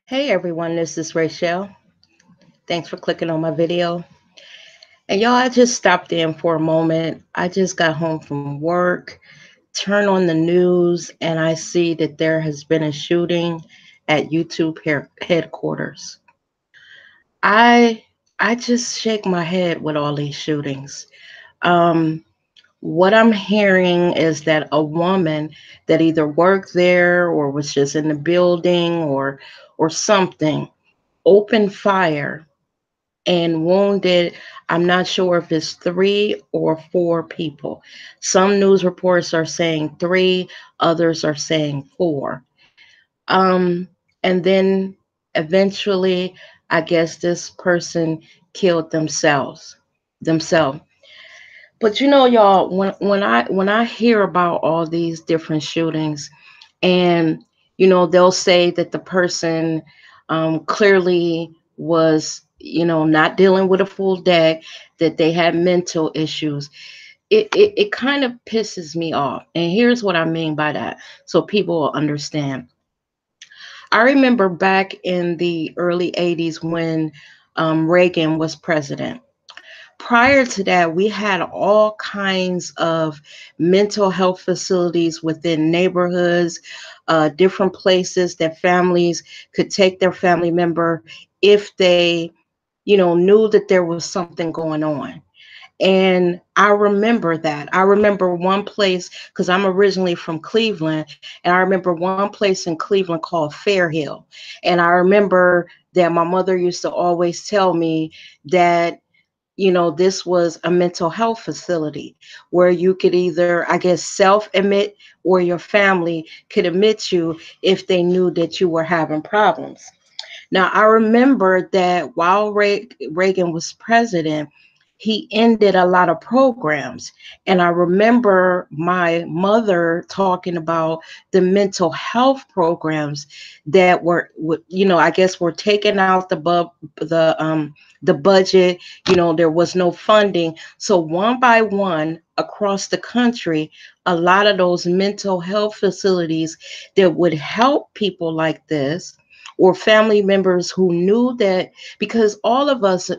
Hey everyone, this is Rachel. Thanks for clicking on my video. And y'all, I just stopped in for a moment. I just got home from work, turn on the news, and I see that there has been a shooting at YouTube headquarters. I I just shake my head with all these shootings. Um, what I'm hearing is that a woman that either worked there or was just in the building or something opened fire and wounded. I'm not sure if it's three or four people. Some news reports are saying three, others are saying four. Um, and then eventually, I guess this person killed themselves. But y'all, when I hear about all these different shootings, and they'll say that the person clearly was not dealing with a full deck, that they had mental issues. It kind of pisses me off, and here's what I mean by that, so people will understand. I remember back in the early 80s when Reagan was president. Prior to that, we had all kinds of mental health facilities within neighborhoods, different places that families could take their family member if they, knew that there was something going on. And I remember that. I remember one place, because I'm originally from Cleveland, and I remember one place in Cleveland called Fair Hill. And I remember that my mother used to always tell me that this was a mental health facility where you could either, I guess, self admit, or your family could admit you if they knew that you were having problems. Now, I remember that while Reagan was president, he ended a lot of programs. And I remember my mother talking about the mental health programs that I guess were taken out the budget. There was no funding. So one by one across the country, a lot of those mental health facilities that would help people like this, or family members who knew that, because all of us,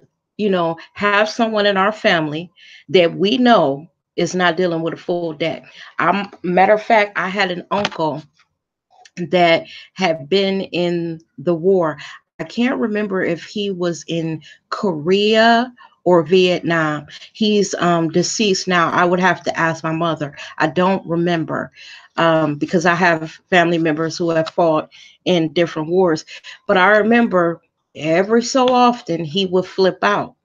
have someone in our family that we know is not dealing with a full deck. Matter of fact, I had an uncle that had been in the war. I can't remember if he was in Korea or Vietnam. He's deceased now. I would have to ask my mother. I don't remember, because I have family members who have fought in different wars. But I remember every so often he would flip out.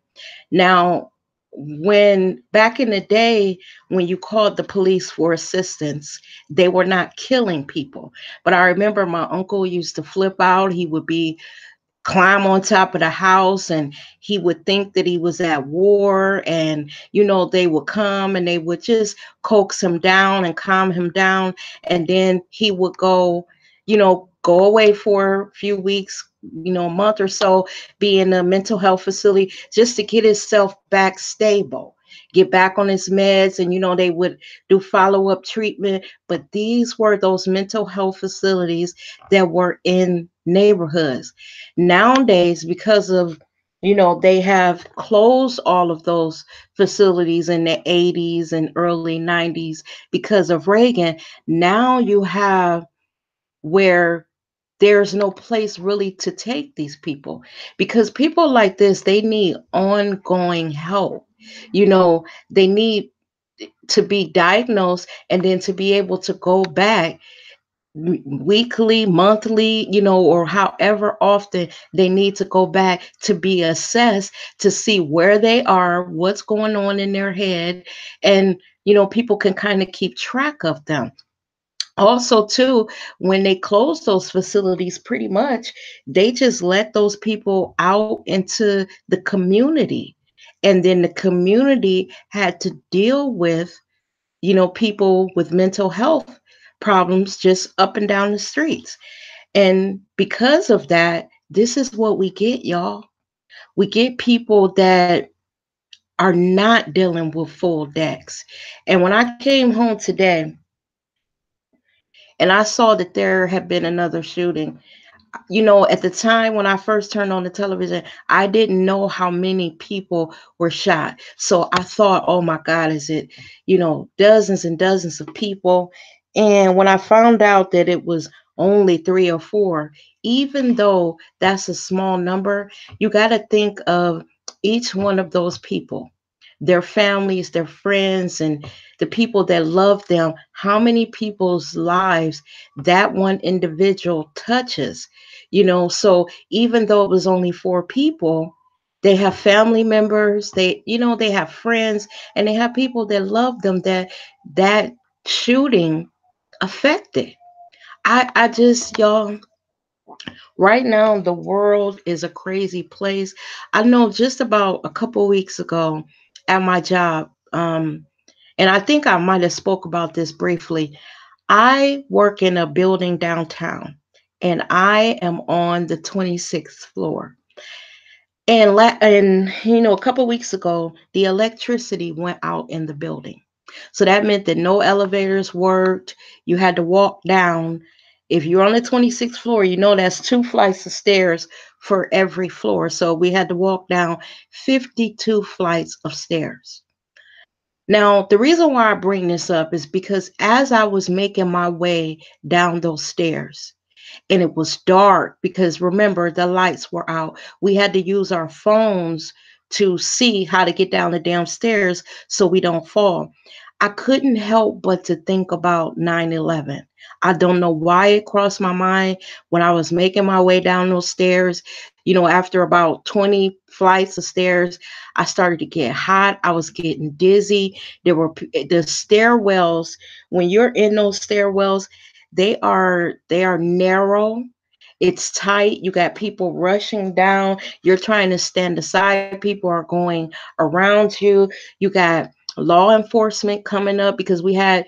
Now, when back in the day, when you called the police for assistance, they were not killing people. But I remember my uncle used to flip out. He would be climb on top of the house, and he would think that he was at war, and they would come and they would just coax him down and calm him down, and then he would go away for a few weeks, a month or so, be in a mental health facility just to get himself back stable, get back on his meds, and they would do follow-up treatment. But these were those mental health facilities that were in neighborhoods. Nowadays, because of they have closed all of those facilities in the 80s and early 90s because of Reagan. Now you have where there's no place really to take these people, because people like this, they need ongoing help. They need to be diagnosed, and then to be able to go back weekly, monthly, or however often they need to go back to be assessed, to see where they are, what's going on in their head. And people can kind of keep track of them. Also, too, when they close those facilities, pretty much they just let those people out into the community, and then the community had to deal with people with mental health problems just up and down the streets. And because of that, this is what we get, y'all. We get people that are not dealing with full decks. And when I came home today and I saw that there had been another shooting, At the time when I first turned on the television, I didn't know how many people were shot. So I thought, oh my God, is it, dozens and dozens of people? And when I found out that it was only three or four, even though that's a small number, you got to think of each one of those people, their families, their friends, and the people that love them, how many people's lives that one individual touches. So even though it was only four people, they have family members, they have friends, and they have people that love them, that shooting affected. I just, y'all, right now the world is a crazy place. I know just about a couple weeks ago at my job, and I think I might have spoke about this briefly. I work in a building downtown, and I am on the 26th floor. And a couple weeks ago, the electricity went out in the building. So that meant that no elevators worked. You had to walk down. If you're on the 26th floor, that's two flights of stairs for every floor. So we had to walk down 52 flights of stairs. Now, the reason why I bring this up is because as I was making my way down those stairs, and it was dark because remember, the lights were out. We had to use our phones to see how to get down the damn stairs so we don't fall. I couldn't help but to think about 9/11. I don't know why it crossed my mind when I was making my way down those stairs. After about 20 flights of stairs, I started to get hot. I was getting dizzy. The stairwells, when you're in those stairwells, they are narrow. It's tight. You got people rushing down. You're trying to stand aside. People are going around you. You got law enforcement coming up because we had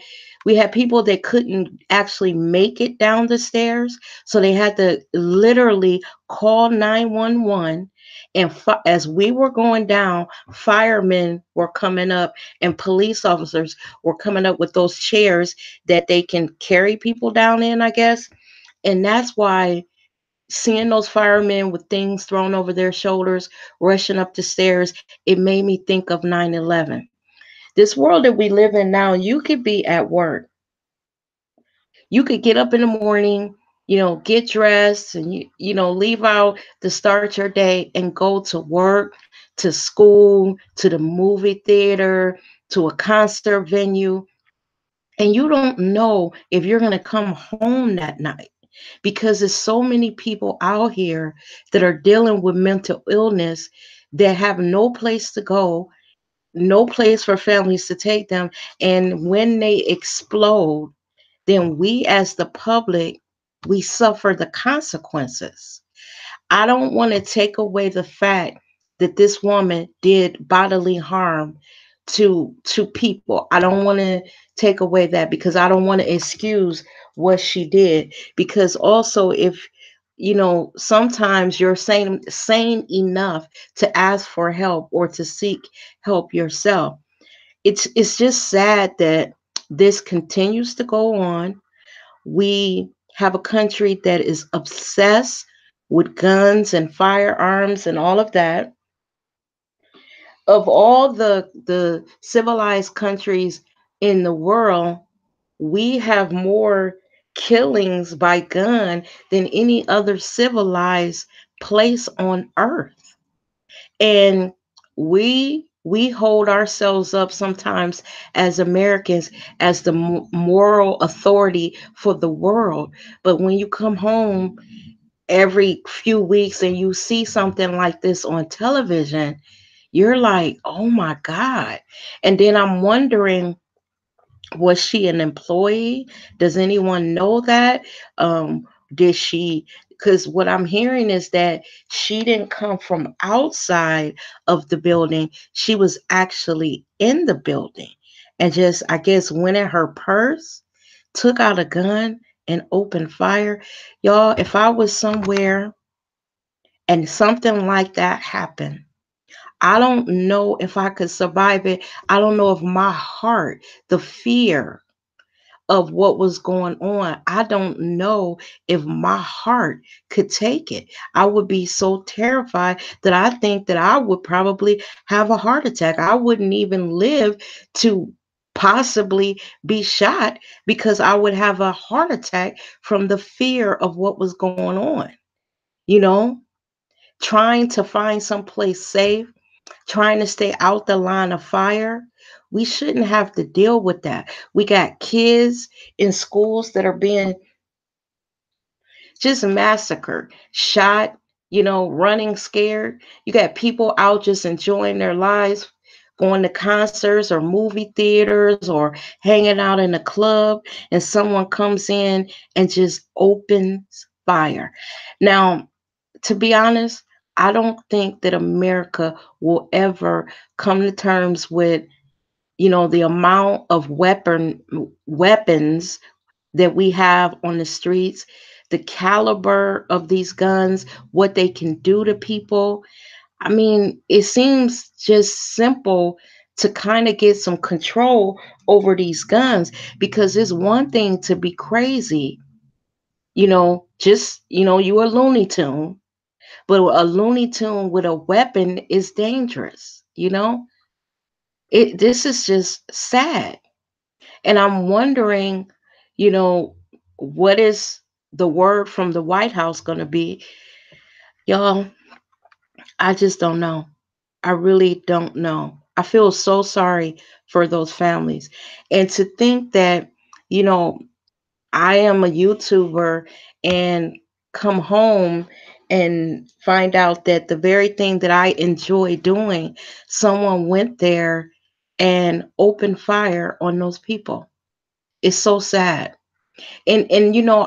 people that couldn't actually make it down the stairs, so they had to literally call 911. And as we were going down, firemen were coming up and police officers were coming up with those chairs that they can carry people down in, I guess. And that's why seeing those firemen with things thrown over their shoulders, rushing up the stairs, it made me think of 9/11. This world that we live in now, you could be at work. You could get up in the morning, get dressed and leave out to start your day and go to work, to school, to the movie theater, to a concert venue, and you don't know if you're going to come home that night because there's so many people out here that are dealing with mental illness that have no place to go, no place for families to take them. And when they explode, then we as the public, we suffer the consequences. I don't want to take away the fact that this woman did bodily harm to people. I don't want to take away that because I don't want to excuse what she did, because also if sometimes you're sane enough to ask for help or to seek help yourself. It's just sad that this continues to go on. We have a country that is obsessed with guns and firearms and all of that. Of all the civilized countries in the world, we have more killings by gun than any other civilized place on earth. And we hold ourselves up sometimes as Americans as the moral authority for the world. But when you come home every few weeks and you see something like this on television, you're like, oh my God. And then I'm wondering, was she an employee? Does anyone know that? Did she? Because what I'm hearing is that she didn't come from outside of the building. She was actually in the building and just, I guess, went in her purse, took out a gun, and opened fire. Y'all, if I was somewhere and something like that happened, I don't know if I could survive it. I don't know if my heart, the fear of what was going on. I don't know if my heart could take it. I would be so terrified that I think that I would probably have a heart attack. I wouldn't even live to possibly be shot because I would have a heart attack from the fear of what was going on. You know, trying to find someplace safe, trying to stay out the line of fire. We shouldn't have to deal with that. We got kids in schools that are being just massacred, shot, running scared. You got people out just enjoying their lives, going to concerts or movie theaters or hanging out in a club, and someone comes in and just opens fire. Now, to be honest, I don't think that America will ever come to terms with, the amount of weapons that we have on the streets, the caliber of these guns, what they can do to people. I mean, it seems just simple to kind of get some control over these guns, because it's one thing to be crazy, you a Looney Tune, but a Looney Tune with a weapon is dangerous. This is just sad. And I'm wondering, you know, what is the word from the White House going to be? Y'all, I just don't know. I really don't know. I feel so sorry for those families. And to think that, you know, I am a YouTuber and come home and find out that the very thing that I enjoy doing, someone went there and opened fire on those people. It's so sad. And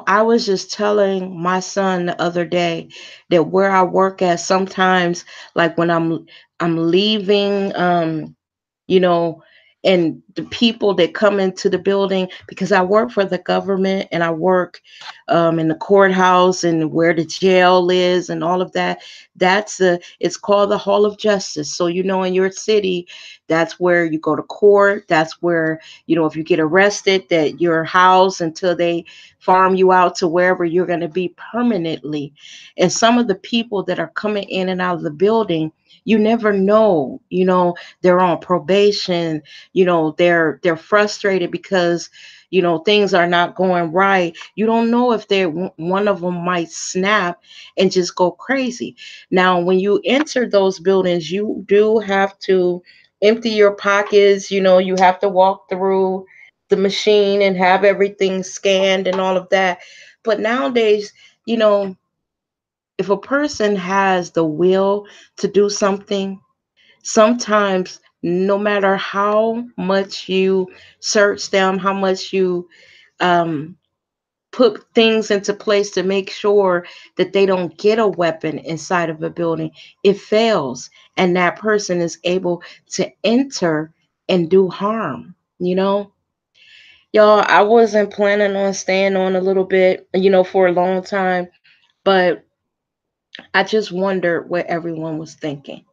I was just telling my son the other day that where I work at, sometimes, like when I'm leaving, you know, and the people that come into the building, because I work for the government and I work in the courthouse and where the jail is and all of that. It's called the Hall of Justice. So, in your city, that's where you go to court. That's where, if you get arrested, that you're housed until they farm you out to wherever you're going to be permanently. And some of the people that are coming in and out of the building, you never know, they're on probation, they're frustrated because things are not going right. You don't know if one of them might snap and just go crazy. Now, when you enter those buildings, you do have to empty your pockets. You have to walk through the machine and have everything scanned and all of that. But nowadays, you know if a person has the will to do something, sometimes no matter how much you search them, how much you um, put things into place to make sure that they don't get a weapon inside of a building, it fails. And that person is able to enter and do harm, Y'all, I wasn't planning on staying on a little bit, for a long time, but I just wondered what everyone was thinking.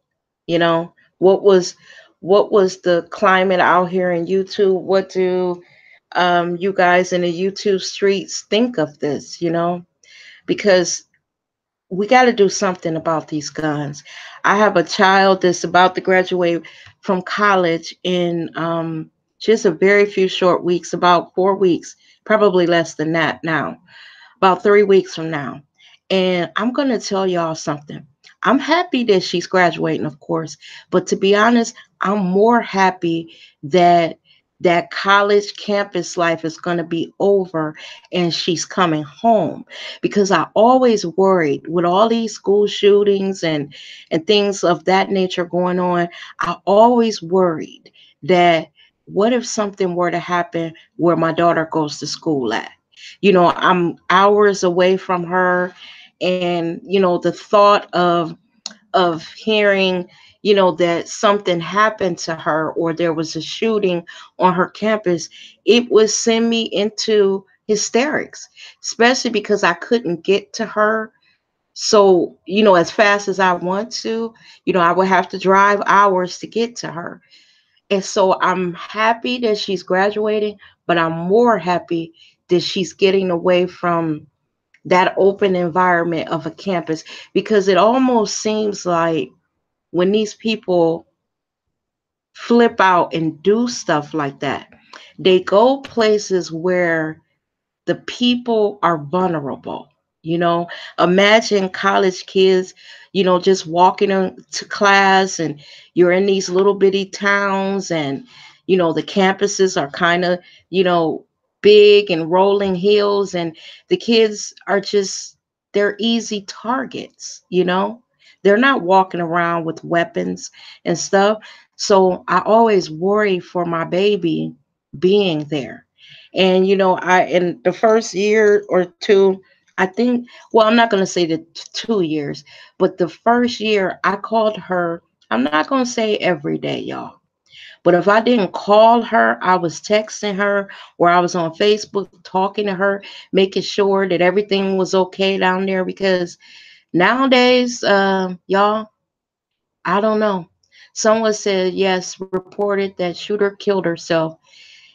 You know, what was what was the climate out here in YouTube? What do you guys in the YouTube streets think of this? Because we got to do something about these guns. I have a child that's about to graduate from college in just a very few short weeks, about 4 weeks, probably less than that now, about 3 weeks from now. And I'm going to tell y'all something. I'm happy that she's graduating, of course, but to be honest, I'm more happy that that college campus life is going to be over and she's coming home, because I always worried with all these school shootings and things of that nature going on. I always worried that what if something were to happen where my daughter goes to school at? I'm hours away from her, and the thought of hearing that something happened to her or there was a shooting on her campus, it would send me into hysterics, especially because I couldn't get to her. So, as fast as I want to, I would have to drive hours to get to her. And so I'm happy that she's graduating, but I'm more happy that she's getting away from that open environment of a campus, because it almost seems like when these people flip out and do stuff like that, they go places where the people are vulnerable. You know, imagine college kids, just walking to class, and you're in these little bitty towns, and, the campuses are kind of, you know, big and rolling hills, and the kids are just, they're easy targets. They're not walking around with weapons and stuff. So I always worry for my baby being there. And I in the first year or two, I think, well, I'm not going to say the 2 years, but the first year I called her. I'm not going to say every day, y'all, but if I didn't call her, I was texting her, or I was on Facebook talking to her, making sure that everything was okay down there. Because nowadays, y'all, I don't know. Someone said, yes, reported that shooter killed herself.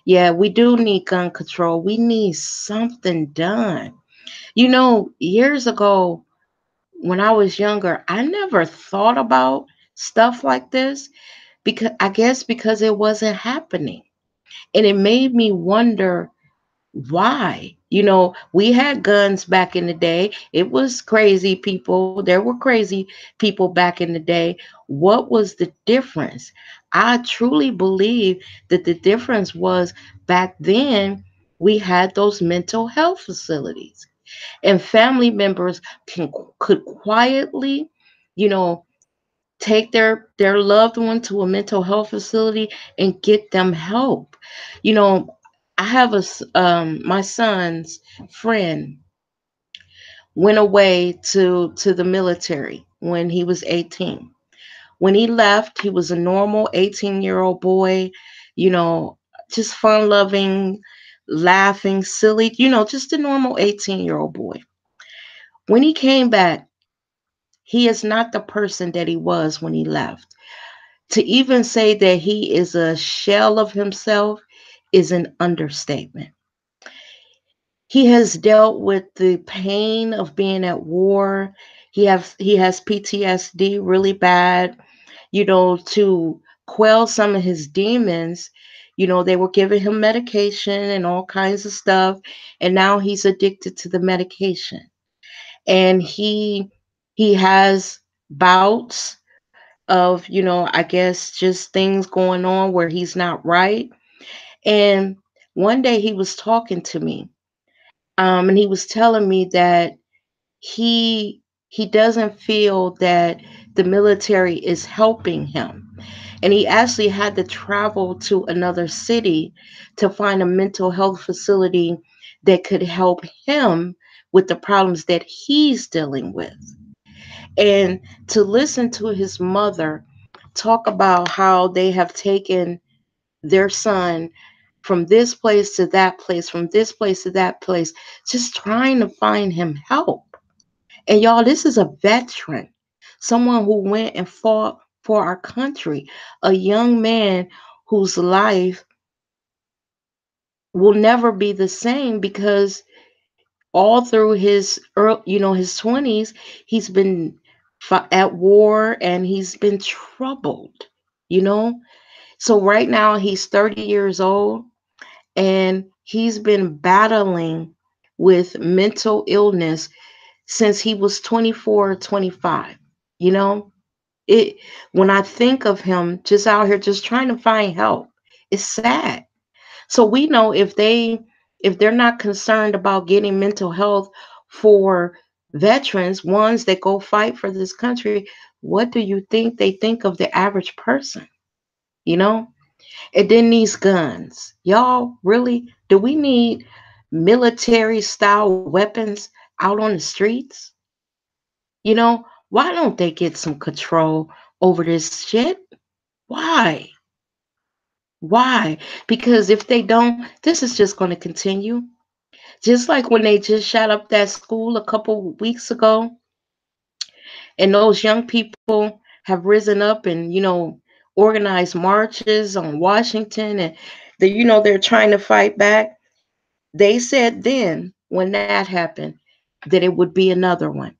Yeah, we do need gun control. We need something done. Years ago, when I was younger, I never thought about stuff like this, because I guess because it wasn't happening. And it made me wonder why. We had guns back in the day. It was crazy people. There were crazy people back in the day. What was the difference? I truly believe that the difference was, back then we had those mental health facilities, and family members could quietly, you know, take their loved one to a mental health facility and get them help. You know, I have my son's friend went away to the military when he was 18. When he left, he was a normal 18-year-old boy, you know, just fun loving, laughing, silly, just a normal 18-year-old boy. When he came back, he is not the person that he was when he left. To even say that he is a shell of himself is an understatement. He has dealt with the pain of being at war. He has PTSD really bad. To quell some of his demons, they were giving him medication and all kinds of stuff, and now he's addicted to the medication. And he has bouts of, I guess just things going on where he's not right. And one day he was talking to me, and he was telling me that he doesn't feel that the military is helping him. And he actually had to travel to another city to find a mental health facility that could help him with the problems that he's dealing with. And to listen to his mother talk about how they have taken their son from this place to that place, from this place to that place, just trying to find him help. And y'all, this is a veteran, someone who went and fought for our country, a young man whose life will never be the same, because all through his his 20s, he's been at war, and he's been troubled. So right now he's 30 years old, and he's been battling with mental illness since he was 24 or 25. You know, it when I think of him just out here just trying to find help, it's sad. So we know if they're not concerned about getting mental health for veterans, ones that go fight for this country, what do you think they think of the average person? You know? And then these guns. Y'all, really? Do we need military style weapons out on the streets? Why don't they get some control over this shit? Why? Why? Because if they don't, this is just going to continue. Just like when they just shot up that school a couple weeks ago, and those young people have risen up and, organized marches on Washington, and they're trying to fight back. They said then, when that happened, that it would be another one.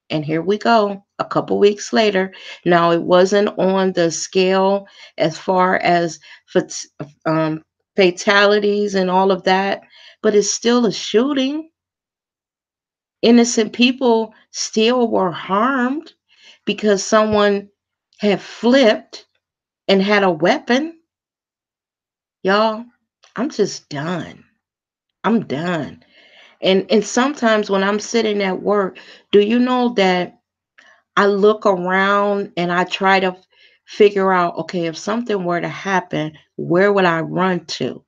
And here we go, a couple weeks later. Now, it wasn't on the scale as far as fat- um, fatalities and all of that, but it's still a shooting. Innocent people still were harmed because someone had flipped and had a weapon. Y'all, I'm just done. I'm done. And sometimes when I'm sitting at work, do you know that I look around and I try to figure out, okay, if something were to happen, where would I run to?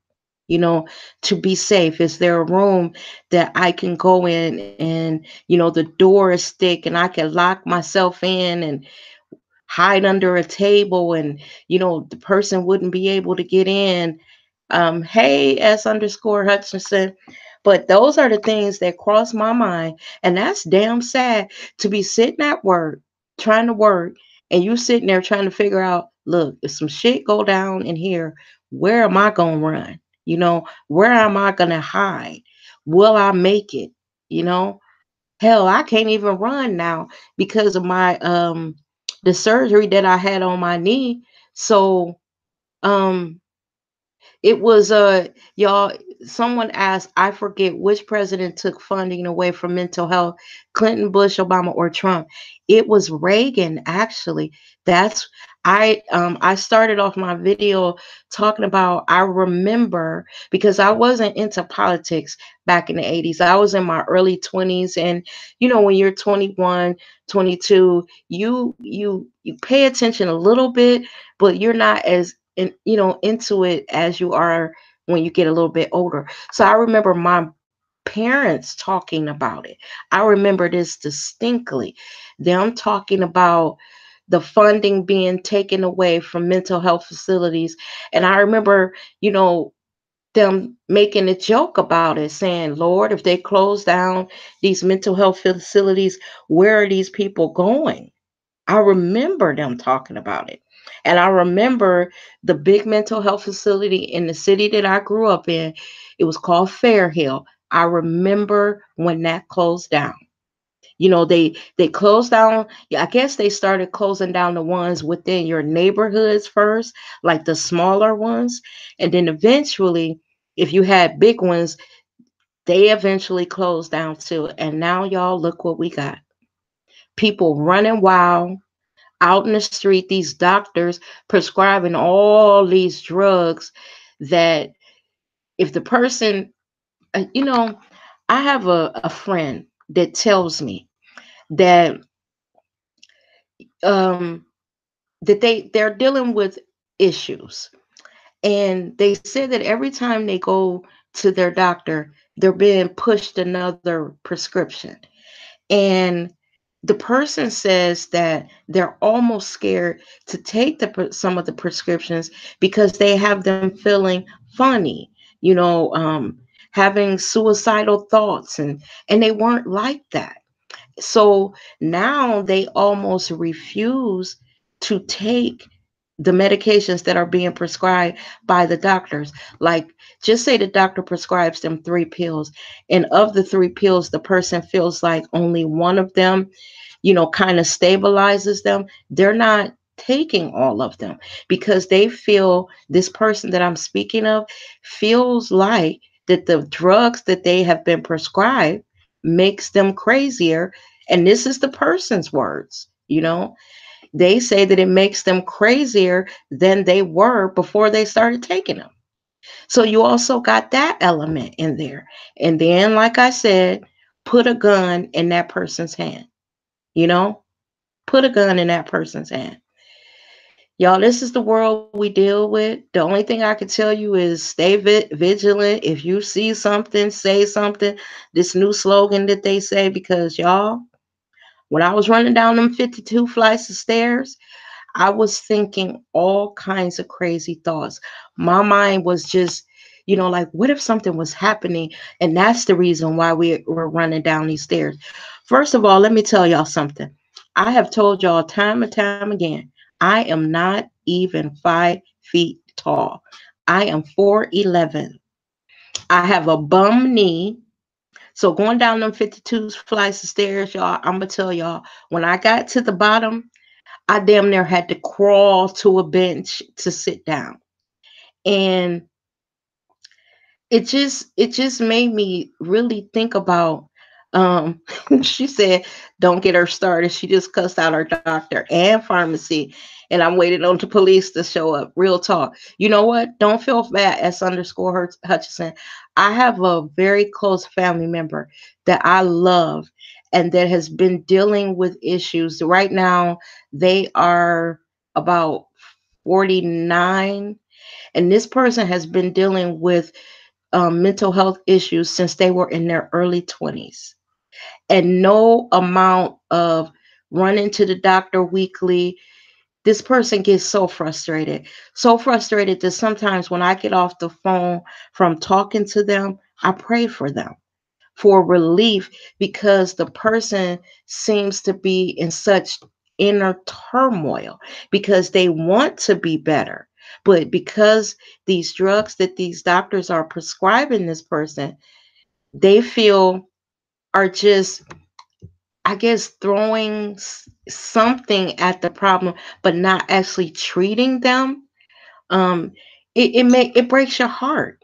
You know, to be safe. Is there a room that I can go in and, the door is thick and I can lock myself in and hide under a table and the person wouldn't be able to get in. Hey, S underscore Hutchinson. But those are the things that cross my mind. And that's damn sad to be sitting at work, trying to work, and you sitting there trying to figure out, look, if some shit go down in here, where am I gonna run? Where am I gonna hide? Will I make it? You know? Hell, I can't even run now because of my the surgery that I had on my knee. So um it was y'all, someone asked, I forget which president took funding away from mental health, Clinton, Bush, Obama, or Trump. It was Reagan, actually. That's I started off my video talking about, I remember, because I wasn't into politics back in the 80s. I was in my early 20s, and when you're 21, 22, you pay attention a little bit, but you're not as into it as you are when you get a little bit older. So I remember my parents talking about it. I remember this distinctly. Them talking about the funding being taken away from mental health facilities. And I remember, them making a joke about it, saying, Lord, if they close down these mental health facilities, where are these people going? I remember them talking about it. And I remember the big mental health facility in the city that I grew up in. It was called Fairhill. I remember when that closed down. They closed down. Yeah, I guess they started closing down the ones within your neighborhoods first, like the smaller ones. And then eventually, if you had big ones, they eventually closed down too. And now, y'all, look what we got. People running wild out in the street, these doctors prescribing all these drugs that if the person, you know, I have a friend that tells me that um that they're dealing with issues, and they said that every time they go to their doctor, they're being pushed another prescription. And the person says that they're almost scared to take some of the prescriptions because they have them feeling funny, you know, having suicidal thoughts, and they weren't like that. So now they almost refuse to take the medications that are being prescribed by the doctors. Like, just say the doctor prescribes them 3 pills, and of the 3 pills, the person feels like only one of them, kind of stabilizes them. They're not taking all of them because they feel, this person that I'm speaking of feels like that the drugs that they have been prescribed makes them crazier. And this is the person's words, they say that it makes them crazier than they were before they started taking them. So you also got that element in there. And then, like I said, put a gun in that person's hand, you know, put a gun in that person's hand. Y'all, this is the world we deal with. The only thing I can tell you is stay vigilant. If you see something, say something. This new slogan that they say, because y'all, when I was running down them 52 flights of stairs, I was thinking all kinds of crazy thoughts. My mind was just, like, what if something was happening? And that's the reason why we were running down these stairs. First of all, let me tell y'all something. I have told y'all time and time again, I am not even 5 feet tall. I am 4'11". I have a bum knee. So going down them 52 flights of stairs, y'all, I'm gonna tell y'all, when I got to the bottom, I damn near had to crawl to a bench to sit down. And it just made me really think about um she said don't get her started. She just cussed out our doctor and pharmacy, and I'm waiting on the police to show up. Real talk. You know what? Don't feel bad, S_Hutchinson. I have a very close family member that I love and that has been dealing with issues. Right now they are about 49, and this person has been dealing with mental health issues since they were in their early 20s. And no amount of running to the doctor weekly, this person gets so frustrated that sometimes when I get off the phone from talking to them, I pray for them for relief, because the person seems to be in such inner turmoil because they want to be better. But because these drugs that these doctors are prescribing this person, they feel are just, I guess, throwing something at the problem, but not actually treating them. Um, it breaks your heart.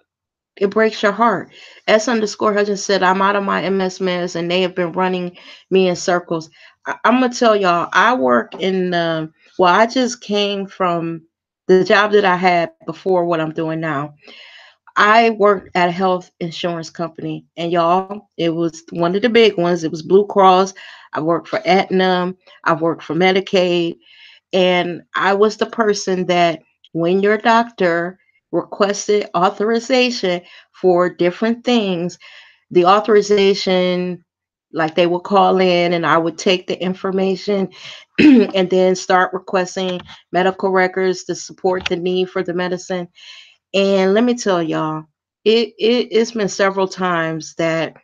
It breaks your heart. S_Hutchins said, I'm out of my MS meds and they have been running me in circles. I'm gonna tell y'all, I work in well, I just came from the job that I had before what I'm doing now. I worked at a health insurance company, and y'all, it was one of the big ones. It was Blue Cross. I worked for Aetna. I worked for Medicaid. And I was the person that when your doctor requested authorization for different things, the authorization, like they would call in and I would take the information and then start requesting medical records to support the need for the medicine. And let me tell y'all, it's been several times that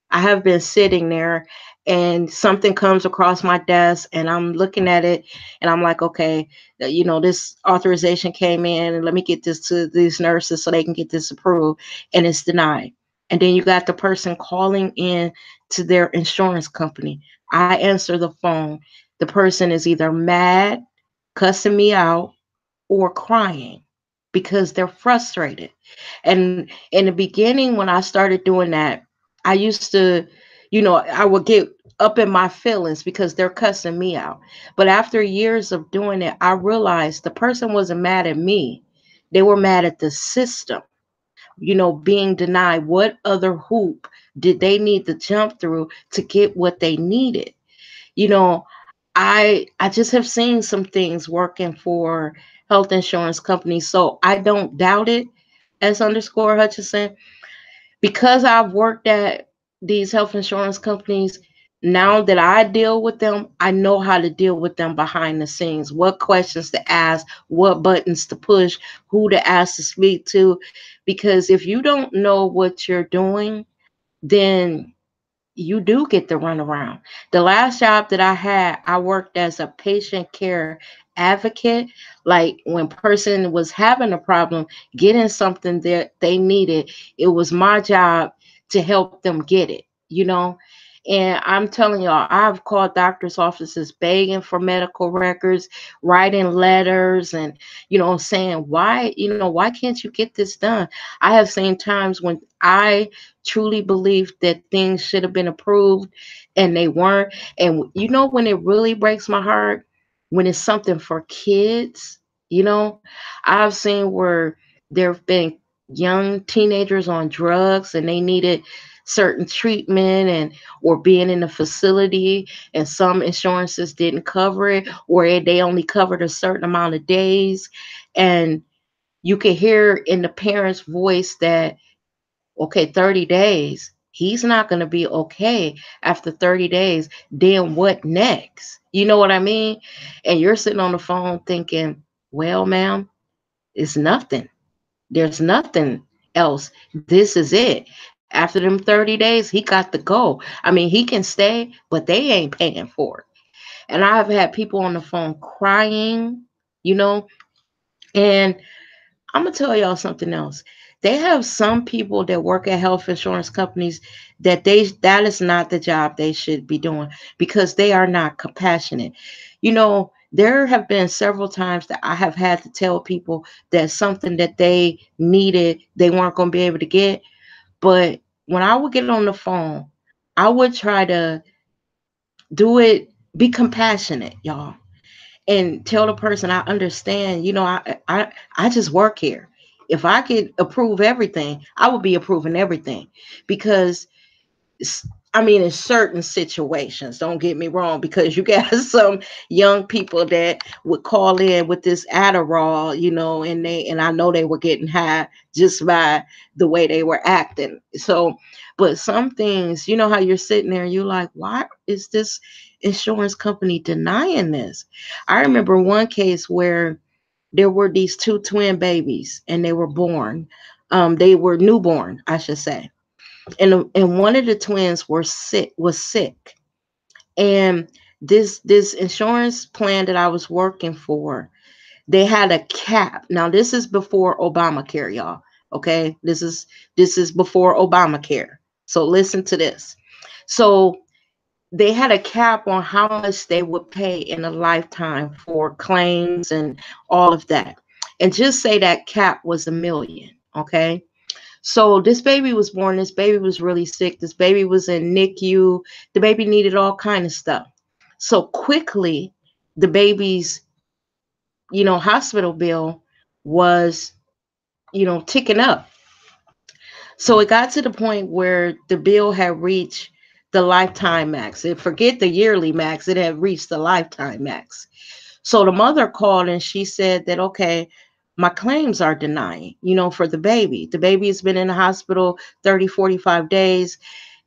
I have been sitting there and something comes across my desk and I'm looking at it and I'm like, okay, this authorization came in and let me get this to these nurses so they can get this approved, and it's denied. And then you got the person calling in to their insurance company. I answer the phone. The person is either mad, cussing me out, or crying because they're frustrated. And in the beginning, when I started doing that, I used to, I would get up in my feelings because they're cussing me out. But after years of doing it, I realized the person wasn't mad at me. They were mad at the system, being denied. What other hoop did they need to jump through to get what they needed? you know I just have seen some things working for health insurance companies, so I don't doubt it. S_Hutchinson, because I've worked at these health insurance companies, now that I deal with them, I know how to deal with them behind the scenes, what questions to ask, what buttons to push, who to ask to speak to. Because if you don't know what you're doing, then you do get the runaround. The last job that I had, I worked as a patient care advocate. Like when person was having a problem getting something that they needed, it was my job to help them get it, And I'm telling y'all, I've called doctors' offices begging for medical records, writing letters, and saying, why can't you get this done? I have seen times when I truly believe that things should have been approved and they weren't. And when it really breaks my heart, when it's something for kids, you know, I've seen where there have been young teenagers on drugs and they needed certain treatment, and or being in a facility, and some insurances didn't cover it, or they only covered a certain amount of days. And you can hear in the parent's voice that, okay, 30 days, he's not going to be okay after 30 days. Then what next? You know what I mean? And you're sitting on the phone thinking, well, ma'am, it's nothing. There's nothing else. This is it. After them 30 days, he got to go. I mean, he can stay, but they ain't paying for it. And I've had people on the phone crying, you know, and I'm gonna tell y'all something else. They have some people that work at health insurance companies that is not the job they should be doing because they are not compassionate. There have been several times that I have had to tell people that something that they needed, they weren't going to be able to get. But when I would get on the phone, I would try to do it, be compassionate, y'all, and tell the person I understand, I just work here. If I could approve everything, I would be approving everything because I mean, in certain situations, don't get me wrong, because you got some young people that would call in with this Adderall, and I know they were getting high just by the way they were acting. So, but some things, you know how you're sitting there and you're like, why is this insurance company denying this? I remember one case where there were these two twin babies and they were born. They were newborn, I should say, and one of the twins was sick, and this insurance plan that I was working for, they had a cap. Now this is before Obamacare, y'all. Okay, this is before Obamacare, so listen to this. So they had a cap on how much they would pay in a lifetime for claims and all of that, and just say that cap was 1 million. Okay, so this baby was born. This baby was really sick. This baby was in NICU. The baby needed all kind of stuff. So quickly, the baby's, hospital bill was, ticking up. So it got to the point where the bill had reached the lifetime max. Forget the yearly max. It had reached the lifetime max. So the mother called and she said that, okay, my claims are denying, for the baby. The baby has been in the hospital 30, 45 days.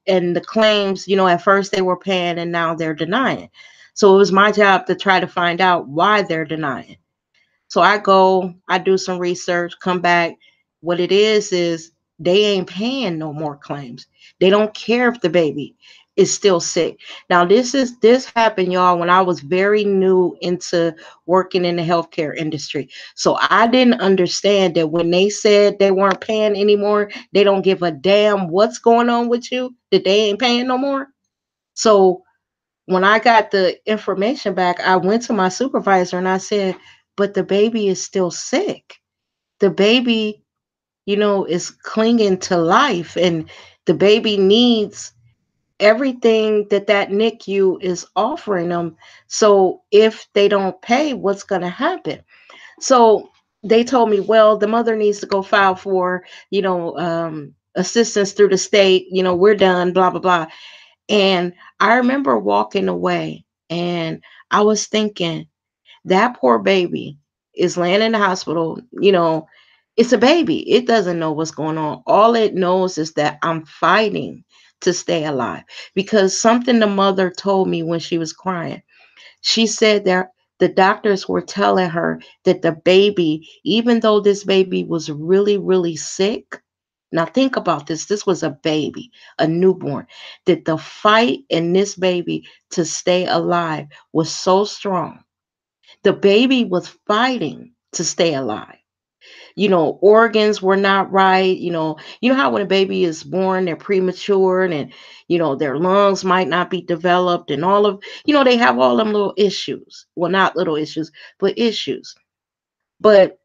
And the claims, at first they were paying and now they're denying. So it was my job to try to find out why they're denying. So I do some research, come back. What it is they ain't paying no more claims. They don't care if the baby is still sick. Now this happened, y'all, when I was very new into working in the healthcare industry. So I didn't understand that when they said they weren't paying anymore, they don't give a damn what's going on with you, that they ain't paying no more. So when I got the information back, I went to my supervisor and I said, but the baby is still sick. The baby, is clinging to life, and the baby needs everything that NICU is offering them. So if they don't pay, what's going to happen? So they told me, well, the mother needs to go file for, assistance through the state. We're done, blah, blah, blah. And I remember walking away and I was thinking, that poor baby is laying in the hospital. It's a baby. It doesn't know what's going on. All it knows is that I'm fighting to stay alive, because something the mother told me when she was crying. She said that the doctors were telling her that the baby, even though this baby was really, really sick, now think about this. This was a baby, a newborn, that the fight in this baby to stay alive was so strong. The baby was fighting to stay alive. Organs were not right. You know how when a baby is born, they're premature and their lungs might not be developed and all of, they have all them little issues. Well, not little issues, but issues. But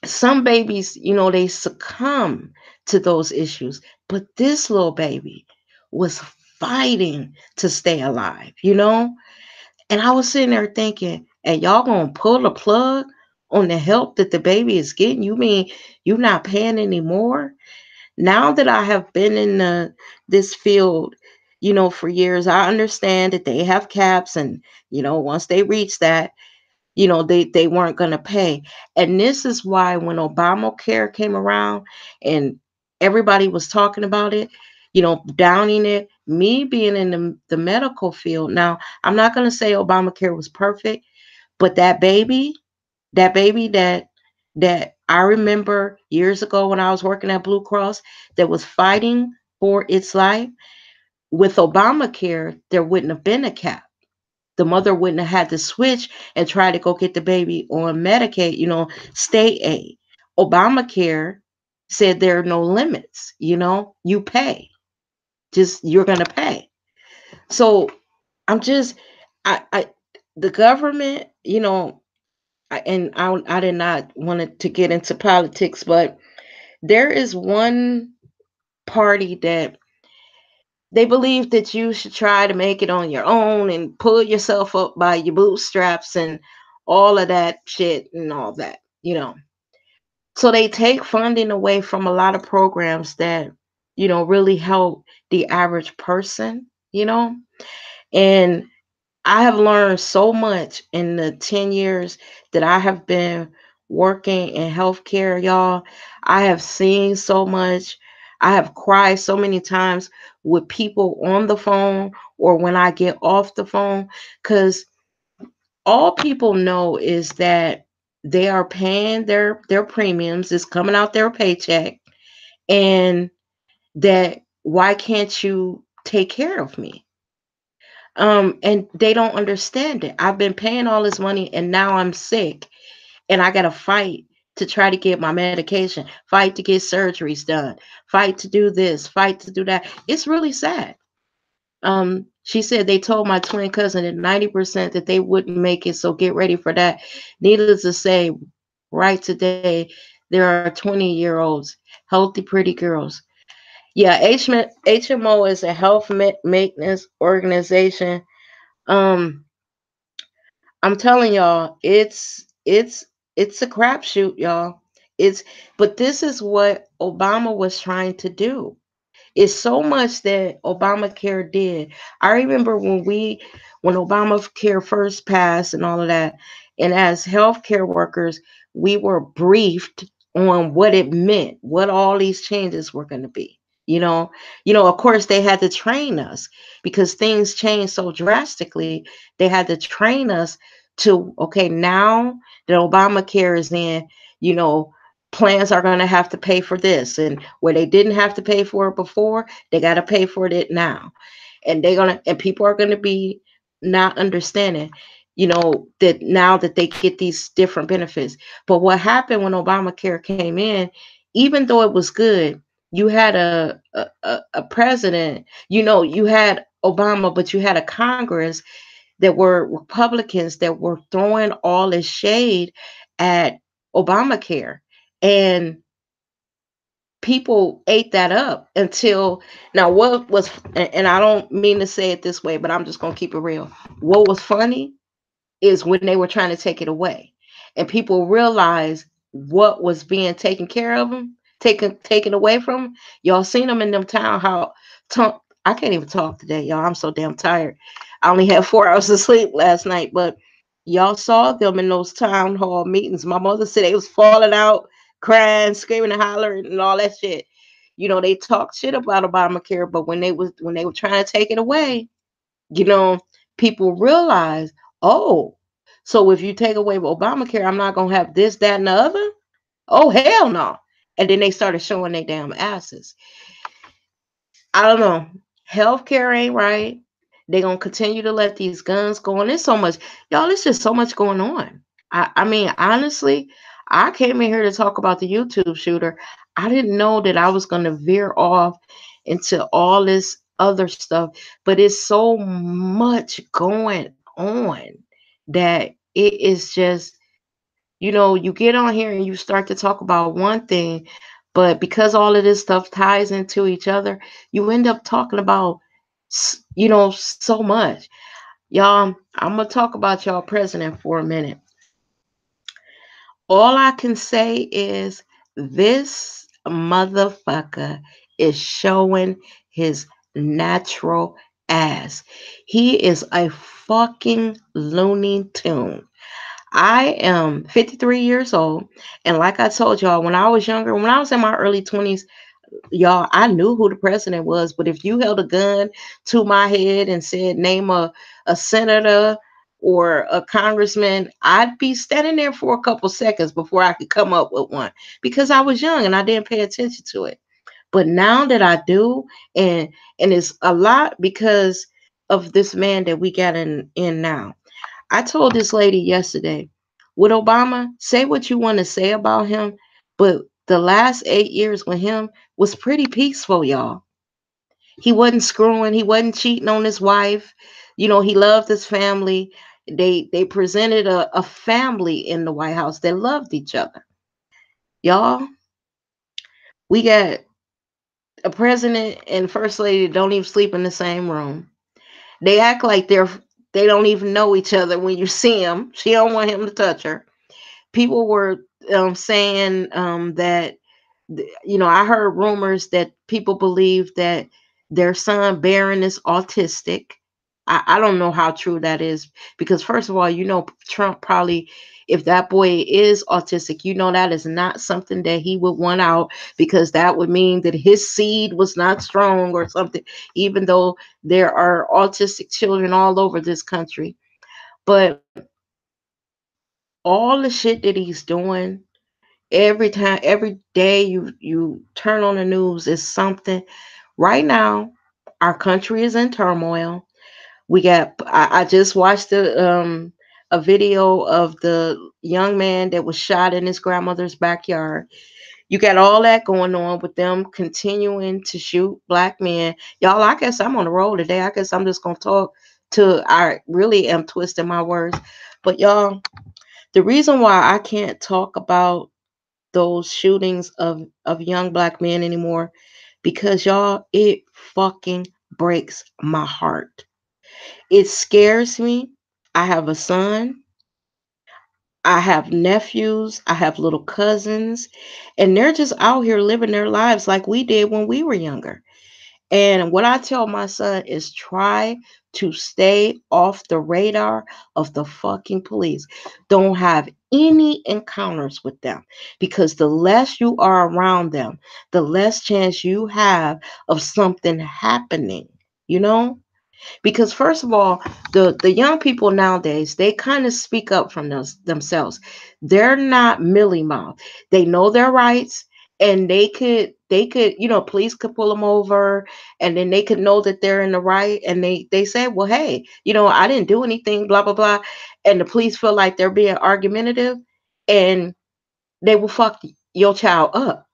some babies, they succumb to those issues. But this little baby was fighting to stay alive. And I was sitting there thinking, and y'all gonna pull the plug on the help that the baby is getting? You mean you not paying anymore? Now that I have been in this field, for years, I understand that they have caps, and once they reach that, they weren't going to pay. And this is why when Obamacare came around and everybody was talking about it, downing it, me being in the medical field. Now, I'm not going to say Obamacare was perfect, but that baby that I remember years ago when I was working at Blue Cross, that was fighting for its life, with Obamacare, there wouldn't have been a cap. The mother wouldn't have had to switch and try to go get the baby on Medicaid, state aid. Obamacare said there are no limits. You pay. Just you're gonna pay. So I'm just I the government, I did not want to get into politics, but there is one party that they believe that you should try to make it on your own and pull yourself up by your bootstraps and all of that shit and all that, So they take funding away from a lot of programs that, really help the average person, and I have learned so much in the 10 years that I have been working in healthcare, y'all. I have seen so much. I have cried so many times with people on the phone or when I get off the phone, because all people know is that they are paying their premiums, it's coming out their paycheck, and that why can't you take care of me? And they don't understand it. I've been paying all this money and now I'm sick and I gotta fight to try to get my medication, fight to get surgeries done, fight to do this, fight to do that. It's really sad. She said they told my twin cousin at 90% that they wouldn't make it, so get ready for that. Needless to say, right today, there are 20-year-olds, healthy, pretty girls. Yeah, HMO is a health maintenance organization. Um, I'm telling y'all, it's a crapshoot, y'all. It's but this is what Obama was trying to do. It's so much that Obamacare did. I remember when Obamacare first passed and all of that, and as healthcare workers, we were briefed on what it meant, what all these changes were going to be. Of course they had to train us because things changed so drastically. They had to train us to, okay, now that Obamacare is in, you know, plans are going to have to pay for this, and where they didn't have to pay for it before, they got to pay for it now, and people are going to be not understanding, that now that they get these different benefits. But what happened when Obamacare came in, even though it was good, you had a president, you had Obama, but you had a Congress that were Republicans that were throwing all this shade at Obamacare. And people ate that up until now. What was, and I don't mean to say it this way, but I'm just going to keep it real. What was funny is when they were trying to take it away and people realized what was being taken care of them, taken away from them. Y'all seen them in them I can't even talk today, y'all. I'm so damn tired. I only had 4 hours of sleep last night, but y'all saw them in those town hall meetings. My mother said they was falling out, crying, screaming and hollering and all that shit. They talked shit about Obamacare, but when they were trying to take it away, you know, people realize, oh, so if you take away Obamacare, I'm not gonna have this, that, and the other. Oh, hell no! And then they started showing their damn asses. I don't know. Healthcare ain't right. They're gonna continue to let these guns go on. There's so much, y'all. There's just so much going on. I mean, honestly, I came in here to talk about the YouTube shooter. I didn't know that I was gonna veer off into all this other stuff, but it's so much going on that it is just, you get on here and you start to talk about one thing, but because all of this stuff ties into each other, you end up talking about, so much. Y'all, I'm going to talk about y'all president for a minute. All I can say is this motherfucker is showing his natural ass. He is a fucking Looney Tune. I am 53 years old. And like I told y'all, when I was younger, when I was in my early 20s, y'all, I knew who the president was. But if you held a gun to my head and said, name a senator or a congressman, I'd be standing there for a couple seconds before I could come up with one because I was young and I didn't pay attention to it. But now that I do, and it's a lot because of this man that we got in now. I told this lady yesterday, with Obama, say what you want to say about him, But the last 8 years with him was pretty peaceful, y'all. He wasn't screwing, he wasn't cheating on his wife. He loved his family. They presented a family in the White House that loved each other. Y'all, we got a president and first lady that don't even sleep in the same room. They act like they don't even know each other when you see them. She don't want him to touch her. People were saying that I heard rumors that people believe that their son Barron is autistic. I don't know how true that is because first of all, Trump probably, if that boy is autistic, that is not something that he would want out because that would mean that his seed was not strong or something, even though there are autistic children all over this country. But all the shit that he's doing, every time, every day you turn on the news is something. Right now, our country is in turmoil. I just watched a video of the young man that was shot in his grandmother's backyard. You got all that going on with them continuing to shoot black men. Y'all, I guess I'm on the roll today. I guess I'm just gonna talk to I really am twisting my words. But y'all, the reason why I can't talk about those shootings of young black men anymore, because y'all, it fucking breaks my heart. It scares me. I have a son, I have nephews, I have little cousins, and they're just out here living their lives like we did when we were younger. And what I tell my son is try to stay off the radar of the fucking police. Don't have any encounters with them because the less you are around them, the less chance you have of something happening, you know? Because first of all, the young people nowadays, they kind of speak up from themselves. They're not milly mouth. They know their rights, and they could police could pull them over, and then they could know that they're in the right, and they say, well, hey, I didn't do anything, blah blah blah, and the police feel like they're being argumentative, and they will fuck your child up.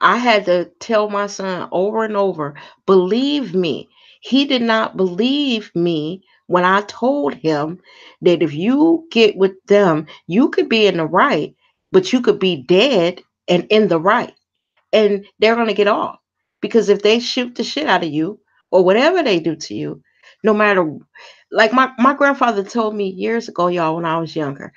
I had to tell my son over and over, believe me. He did not believe me when I told him that if you get with them, you could be in the right, but you could be dead and in the right. And they're going to get off. Because if they shoot the shit out of you or whatever they do to you, no matter, like my grandfather told me years ago, y'all, when I was younger,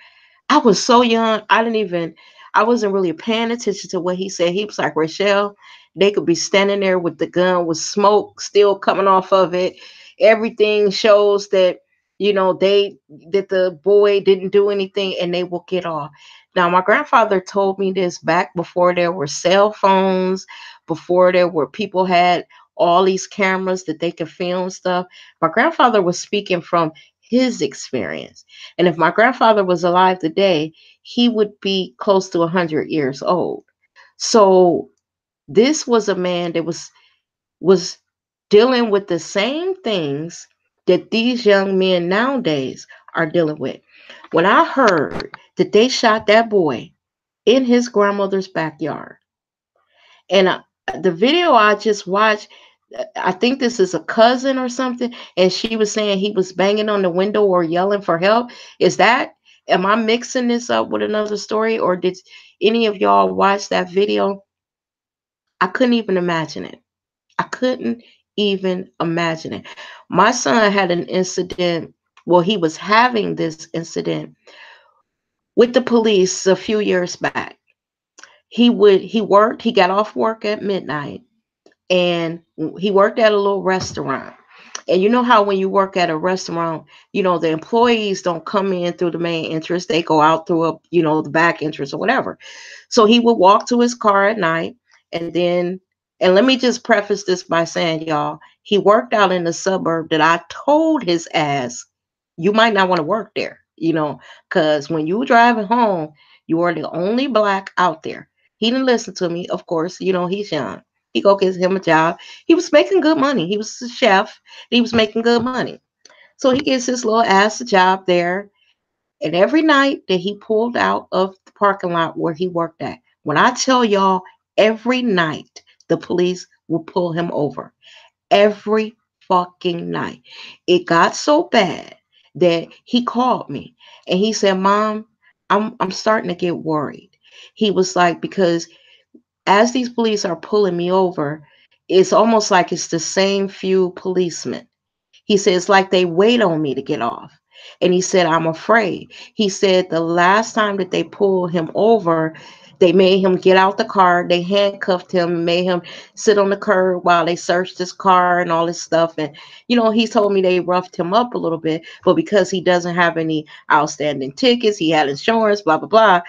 I was so young, I wasn't really paying attention to what he said. He was like, Rachelle, they could be standing there with the gun with smoke still coming off of it. Everything shows that, that the boy didn't do anything and they will get off. Now, my grandfather told me this back before there were cell phones, before there were people had all these cameras that they could film stuff. My grandfather was speaking from his experience. And if my grandfather was alive today, he would be close to 100 years old. So this was a man that was dealing with the same things that these young men nowadays are dealing with. When I heard that they shot that boy in his grandmother's backyard, and the video I just watched, I think this is a cousin or something, and she was saying he was banging on the window or yelling for help. Am I mixing this up with another story, or did any of y'all watch that video? I couldn't even imagine it. I couldn't even imagine it. My son had an incident. Well, he was having this incident with the police a few years back. He got off work at midnight, and he worked at a little restaurant. And you know how when you work at a restaurant, the employees don't come in through the main entrance, they go out through the back entrance or whatever. So he would walk to his car at night, and let me just preface this by saying, y'all, he worked out in the suburb that I told his ass, you might not want to work there, because when you driving home, you are the only black out there. He didn't listen to me, of course, he's young. He go get him a job. He was making good money. He was a chef. He was making good money. So he gets his little ass a job there. And every night that he pulled out of the parking lot where he worked at, When I tell y'all, every night the police will pull him over. Every fucking night. It got so bad that he called me and he said, "Mom, I'm starting to get worried." He was like, because as these police are pulling me over, it's almost like it's the same few policemen. He said, "It's like they wait on me to get off." And he said, "I'm afraid." He said the last time that they pulled him over, they made him get out the car. They handcuffed him, made him sit on the curb while they searched his car and all this stuff. And, he told me they roughed him up a little bit, but because he doesn't have any outstanding tickets, he had insurance, blah, blah, blah,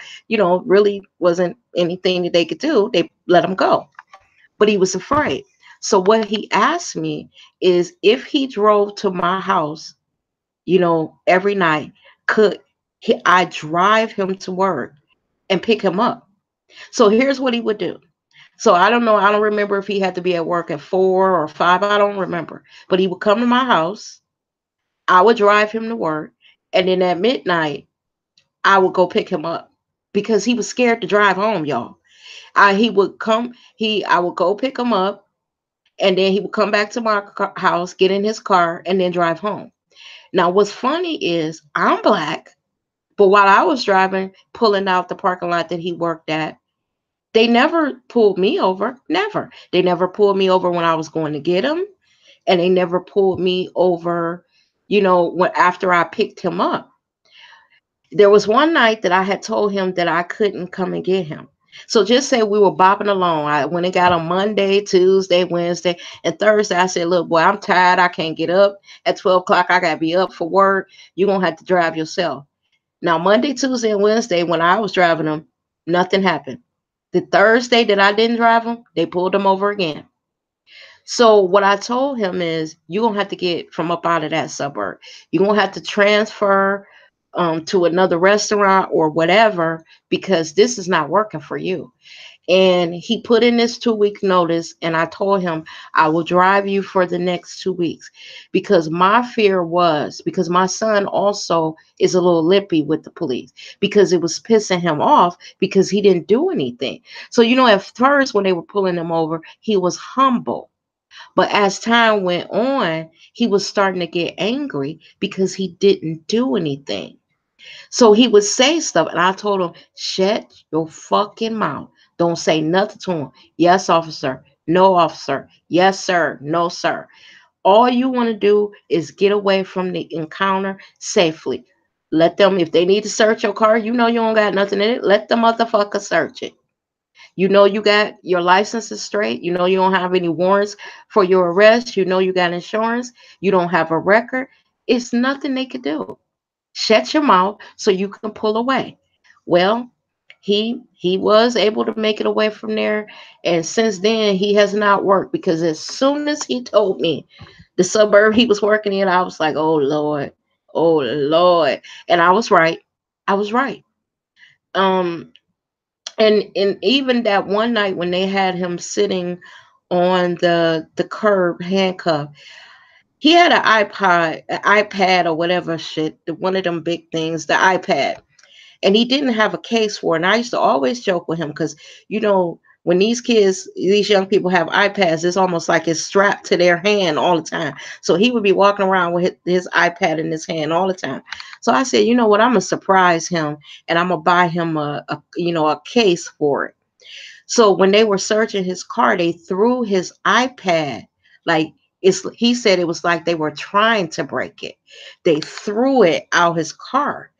really wasn't anything that they could do. They let him go. But he was afraid. So what he asked me is if he drove to my house, every night, could I drive him to work and pick him up? So here's what he would do. So I don't know. I don't remember if he had to be at work at 4 or 5. I don't remember. But he would come to my house. I would drive him to work. And then at midnight, I would go pick him up because he was scared to drive home, y'all. He would come. I would go pick him up, and then he would come back to my house, get in his car, and then drive home. Now, what's funny is I'm black, but while I was driving, pulling out the parking lot that he worked at, they never pulled me over. Never. They never pulled me over when I was going to get him, and they never pulled me over, when after I picked him up. There was one night that I had told him that I couldn't come and get him. So just say we were bopping along. I went and got on Monday, Tuesday, Wednesday, and Thursday. I said, "Look, boy, I'm tired. I can't get up at 12 o'clock. I got to be up for work. You're going to have to drive yourself." Now, Monday, Tuesday, and Wednesday, when I was driving them, nothing happened. The Thursday that I didn't drive them, they pulled them over again. So what I told him is, you're going to have to get from up out of that suburb. You're going to have to transfer to another restaurant or whatever, because this is not working for you. And he put in this 2 week notice, and I told him I will drive you for the next 2 weeks, because my fear was, because my son also is a little lippy with the police, because it was pissing him off because he didn't do anything. So, at first when they were pulling him over, he was humble. But as time went on, he was starting to get angry because he didn't do anything. So he would say stuff, and I told him, "Shut your fucking mouth. Don't say nothing to him. Yes, officer. No, officer. Yes, sir. No, sir. All you want to do is get away from the encounter safely. Let them, if they need to search your car, you don't got nothing in it. Let the motherfucker search it. You got your license is straight. You don't have any warrants for your arrest. You got insurance. You don't have a record. It's nothing they could do. Shut your mouth so you can pull away." Well, he was able to make it away from there, and since then he has not worked, because as soon as he told me the suburb he was working in, I was like, "Oh Lord, oh Lord," and I was right. I was right. Um, and even that one night when they had him sitting on the curb handcuffed, he had an iPad or whatever shit, one of them big things, the iPad, and he didn't have a case for it. And I used to always joke with him because, when these young people have iPads, it's almost like it's strapped to their hand all the time. So he would be walking around with his iPad in his hand all the time. So I said, "You know what? I'm gonna surprise him, and I'm gonna buy him a case for it." So when they were searching his car, they threw his iPad, like, he said it was like they were trying to break it. They threw it out his car.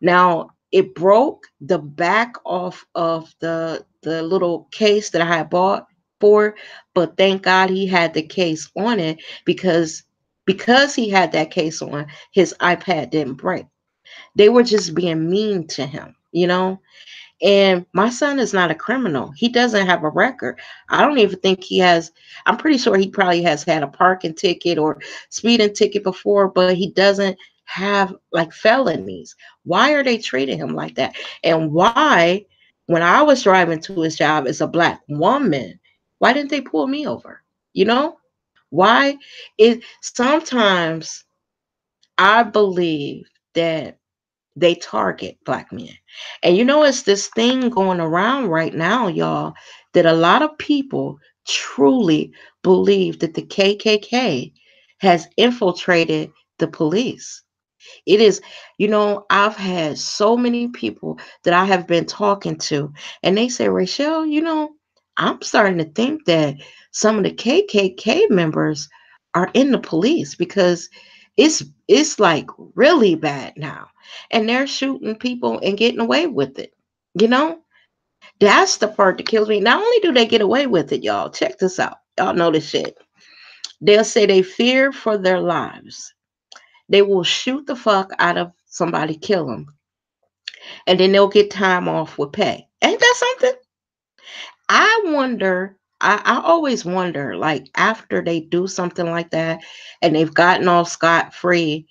Now it broke the back off of the little case that I had bought for, but thank God he had the case on it, because he had that case on, his iPad didn't break. They were just being mean to him. And my son is not a criminal. He doesn't have a record. I don't even think he has. I'm pretty sure he probably has had a parking ticket or speeding ticket before, but he doesn't have like felonies. Why are they treating him like that? And why, when I was driving to his job as a black woman, why didn't they pull me over? You know? Why? It sometimes I believe that they target black men. And it's this thing going around right now, y'all, that a lot of people truly believe that the KKK has infiltrated the police. It is, I've had so many people that I have been talking to, and they say, Rachelle, I'm starting to think that some of the KKK members are in the police because it's like really bad now, and they're shooting people and getting away with it. You know, that's the part that kills me. Not only do they get away with it, y'all, check this out. Y'all know this shit. They'll say they fear for their lives. They will shoot the fuck out of somebody, kill them, and then they'll get time off with pay. Ain't that something? I wonder. I always wonder, like after they do something like that, and they've gotten off scot free,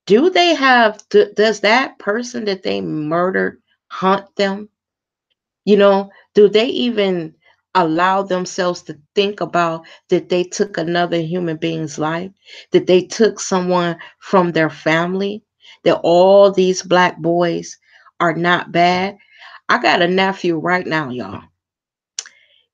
do they have? Does that person that they murdered haunt them? Do they even allow themselves to think about that they took another human being's life, that they took someone from their family, that all these black boys are not bad? I got a nephew right now, y'all.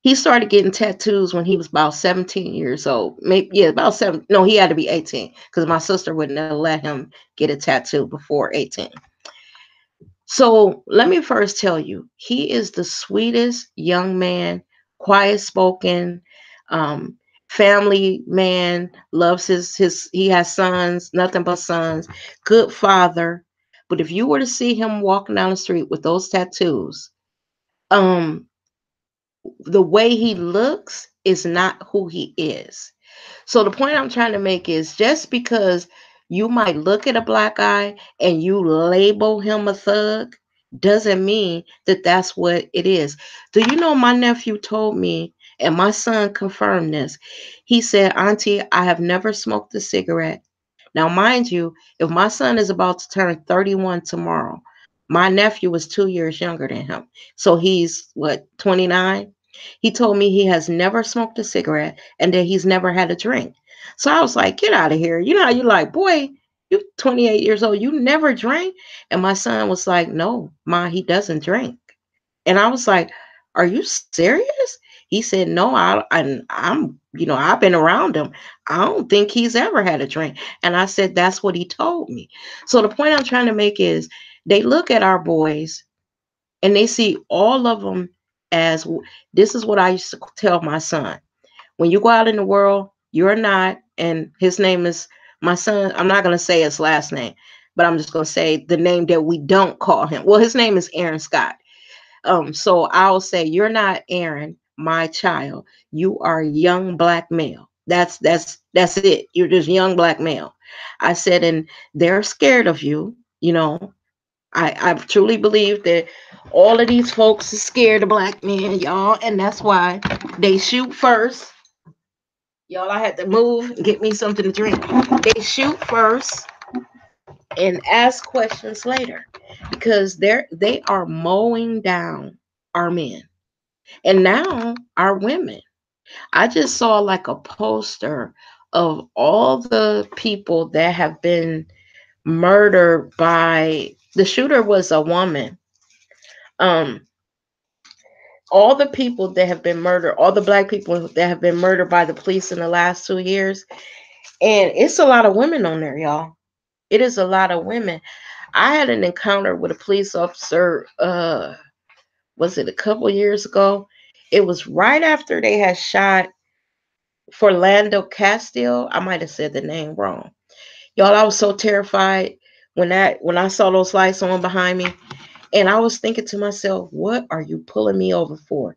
He started getting tattoos when he was about 17 years old. Maybe, yeah, about seven. No, he had to be 18 because my sister wouldn't have let him get a tattoo before 18. So let me first tell you, he is the sweetest young man, quiet spoken, um, family man, loves he has sons, nothing but sons, good father. But if you were to see him walking down the street with those tattoos, um, the way he looks is not who he is. So the point I'm trying to make is just because you might look at a black guy and you label him a thug doesn't mean that that's what it is. Do you know my nephew told me, and my son confirmed this? He said, Auntie, I have never smoked a cigarette. Now, mind you, if my son is about to turn 31 tomorrow, my nephew is 2 years younger than him. So he's what, 29? He told me he has never smoked a cigarette and that he's never had a drink. So I was like, get out of here. You know how you like, boy, you 28 years old, you never drank? And my son was like, no, Ma, he doesn't drink. And I was like, are you serious? He said, no, I've been around him. I don't think he's ever had a drink. And I said, that's what he told me. So the point I'm trying to make is they look at our boys and they see all of them as, this is what I used to tell my son. When you go out in the world, you're not, and his name is, my son, I'm not going to say his last name, but I'm just going to say the name that we don't call him. Well, his name is Aaron Scott. So I'll say, you're not Aaron, my child. You are a young black male. That's it. You're just young black male. I said, and they're scared of you. I truly believe that all of these folks are scared of black men, y'all, and that's why they shoot first. Y'all, I had to move and get me something to drink. They shoot first and ask questions later because they are mowing down our men and now our women. I just saw like a poster of all the people that have been murdered by, the shooter was a woman. um all the people that have been murdered, all the black people that have been murdered by the police in the last 2 years, and it's a lot of women on there, y'all. It is a lot of women. I had an encounter with a police officer, was it a couple years ago? It was right after they had shot Philando Castile. I might have said the name wrong. Y'all, I was so terrified when I saw those lights on behind me. And I was thinking to myself, what are you pulling me over for?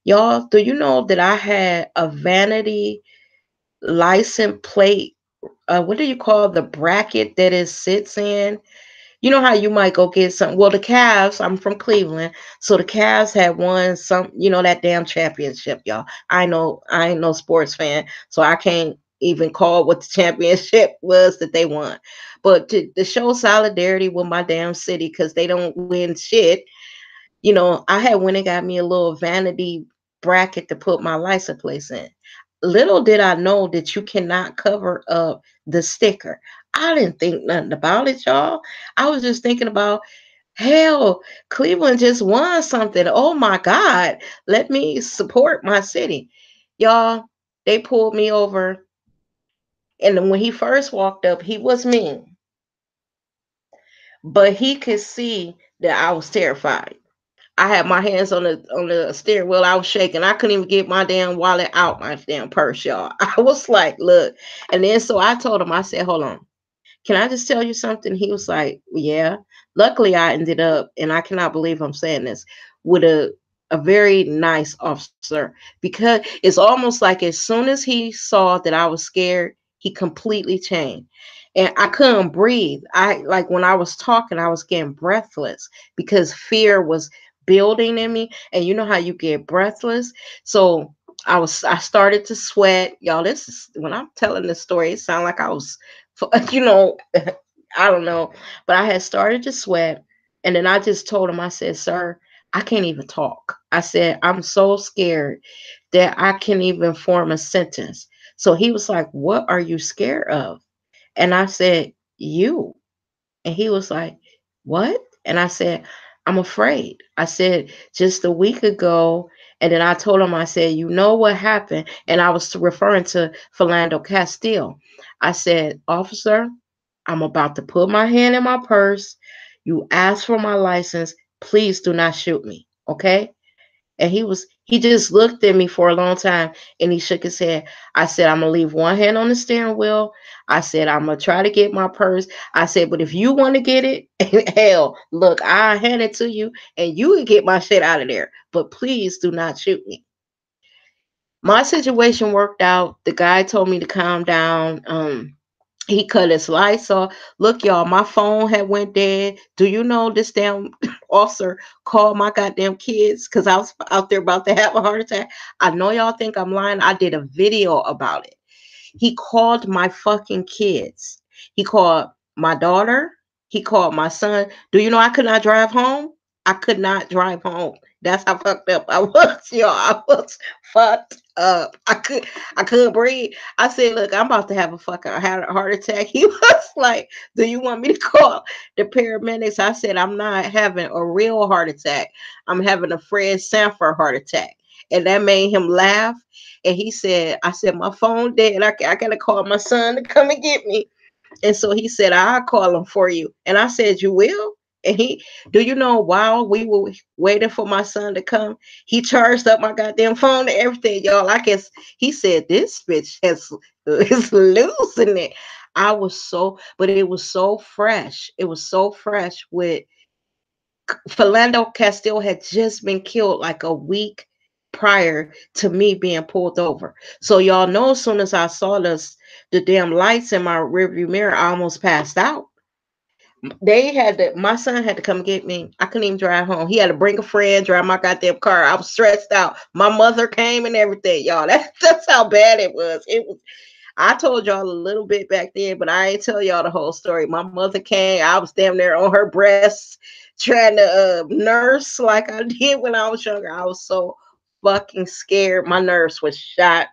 Y'all, do you know that I had a vanity license plate? What do you call the bracket that it sits in? You know how you might go get something. Well, the Cavs, I'm from Cleveland, so the Cavs had won some, that damn championship, y'all. I ain't no sports fan, so I can't even call what the championship was that they won. But to show solidarity with my damn city because they don't win shit, I had went and got me a little vanity bracket to put my license plate in. Little did I know that you cannot cover up the sticker. I didn't think nothing about it, y'all. I was just thinking about, hell, Cleveland just won something. Oh my God. Let me support my city. Y'all, they pulled me over. And then when he first walked up, he was mean, but he could see that I was terrified. I had my hands on the steering wheel. I was shaking. I couldn't even get my damn wallet out my damn purse, y'all. I was like, look. And then so I told him, I said, hold on. Can I just tell you something? He was like, yeah. Luckily, I ended up, and I cannot believe I'm saying this, with a very nice officer, because it's almost like as soon as he saw that I was scared, he completely changed. And I couldn't breathe. I like when I was talking, I was getting breathless because fear was building in me. And you know how you get breathless. So I started to sweat. Y'all, this is when I'm telling this story, it sounds like I was you know, I don't know, but I had started to sweat. And then I just told him, I said, sir, I can't even talk. I said, I'm so scared that I can't even form a sentence. So he was like, what are you scared of? And I said, you. And he was like, what? And I said, I'm afraid. I said, just a week ago. And then I told him, I said, you know what happened? And I was referring to Philando Castile. I said, officer, I'm about to put my hand in my purse. You asked for my license. Please do not shoot me. Okay. And he just looked at me for a long time and he shook his head. I said, I'm gonna leave one hand on the steering wheel. I said, I'm gonna try to get my purse. I said, but if you want to get it, hell, look, I'll hand it to you and you can get my shit out of there. But please do not shoot me. My situation worked out. The guy told me to calm down. He cut his lights off. Look, y'all, my phone had went dead. Do you know this damn officer called my goddamn kids because I was out there about to have a heart attack? I know y'all think I'm lying. I did a video about it. He called my fucking kids. He called my daughter. He called my son. Do you know I could not drive home? I could not drive home. That's how fucked up I was, y'all. I was fucked up. I couldn't breathe. I said, look, I'm about to have a fucking heart attack. He was like, do you want me to call the paramedics? I said, I'm not having a real heart attack. I'm having a Fred Sanford heart attack. And that made him laugh. And he said, I said, my phone dead. I got to call my son to come and get me. And so he said, I'll call him for you. And I said, you will? And do you know, while we were waiting for my son to come, he charged up my goddamn phone and everything, y'all. I guess he said, this bitch is losing it. I was so, but it was so fresh. It was so fresh with Philando Castile had just been killed like a week prior to me being pulled over. So y'all know as soon as I saw the damn lights in my rearview mirror, I almost passed out. My son had to come get me. I couldn't even drive home. He had to bring a friend, drive my goddamn car. I was stressed out. My mother came and everything, y'all. That's how bad it was. It was I told y'all a little bit back then, but I ain't tell y'all the whole story. My mother came. I was damn there on her breasts trying to nurse like I did when I was younger. I was so fucking scared. My nerves was shot.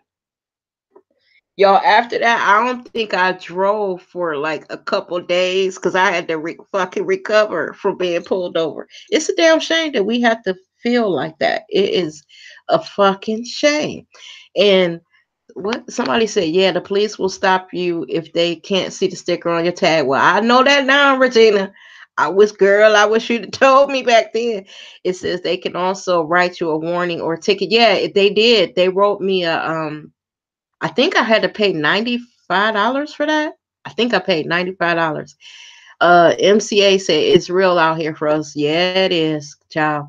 Y'all, after that, I don't think I drove for like a couple days because I had to fucking recover from being pulled over. It's a damn shame that we have to feel like that. It is a fucking shame. And what somebody said, yeah, the police will stop you if they can't see the sticker on your tag. Well, I know that now, Regina. I wish you'd told me back then. It says they can also write you a warning or ticket. Yeah, they did. They wrote me I think I had to pay $95 for that. I think I paid $95. MCA said it's real out here for us. Yeah, it is, child.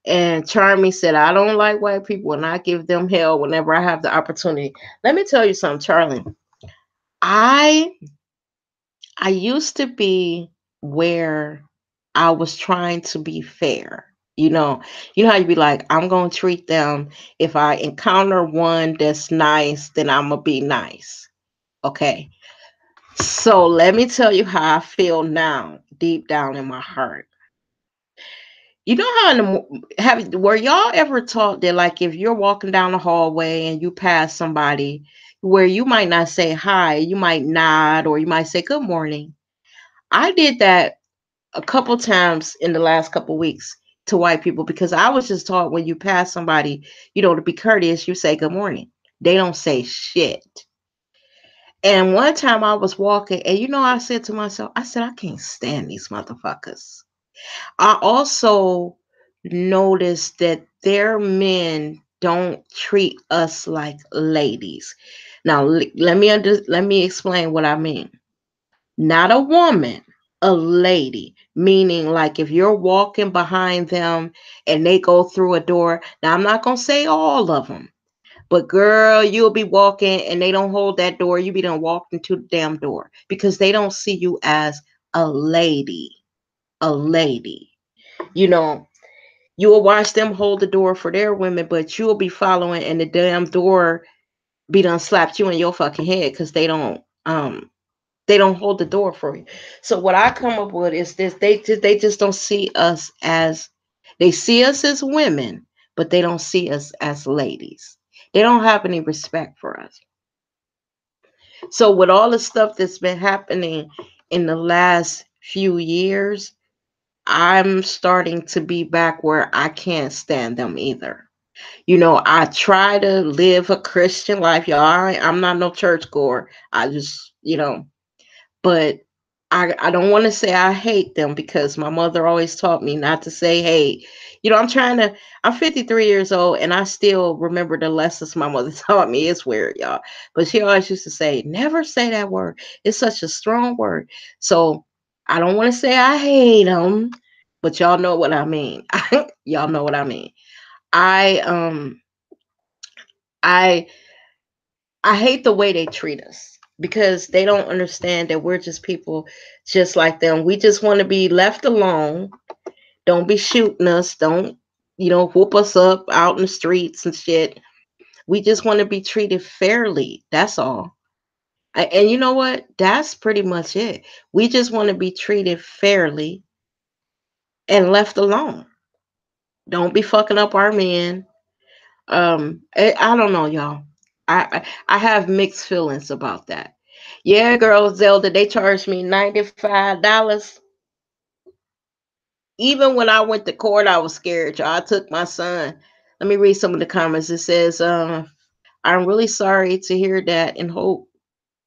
And Charmy said, I don't like white people and I give them hell whenever I have the opportunity. Let me tell you something, Charlie. I I used to be where I was trying to be fair. You know how you be like, I'm gonna treat them. If I encounter one that's nice, then I'm gonna be nice. Okay. So let me tell you how I feel now, deep down in my heart. You know how in were y'all ever taught that, like, if you're walking down the hallway and you pass somebody where you might not say hi, you might nod or you might say good morning. I did that a couple times in the last couple weeks to white people because I was just taught when you pass somebody, to be courteous, you say good morning. They don't say shit. And one time I was walking and I said to myself, I said, I can't stand these motherfuckers. I also noticed that their men don't treat us like ladies. Now, let me explain what I mean. Not a woman, a lady, meaning like if you're walking behind them and they go through a door. Now, I'm not going to say all of them, but girl, you'll be walking and they don't hold that door. You be done walked into the damn door because they don't see you as a lady. A lady. You know, you will watch them hold the door for their women, but you'll be following and the damn door be done slapped you in your fucking head because they don't hold the door for you. So what I come up with is this: they just don't see us as, they see us as women, but they don't see us as ladies. They don't have any respect for us. So with all the stuff that's been happening in the last few years, I'm starting to be back where I can't stand them either. I try to live a Christian life, y'all. I'm not no church goer. I just, but I don't want to say I hate them because my mother always taught me not to say hate. I'm 53 years old and I still remember the lessons my mother taught me. It's weird, y'all. But she always used to say, never say that word. It's such a strong word. So I don't want to say I hate them, but y'all know what I mean. Y'all know what I mean. I I I hate the way they treat us because they don't understand that we're just people just like them. We just want to be left alone. Don't be shooting us. Don't, whoop us up out in the streets and shit. We just want to be treated fairly. That's all. And you know what? That's pretty much it. We just want to be treated fairly and left alone. Don't be fucking up our men. I don't know, y'all. I have mixed feelings about that. Yeah, girl, Zelda, they charged me $95. Even when I went to court, I was scared, y'all. I took my son. Let me read some of the comments. It says, I'm really sorry to hear that and hope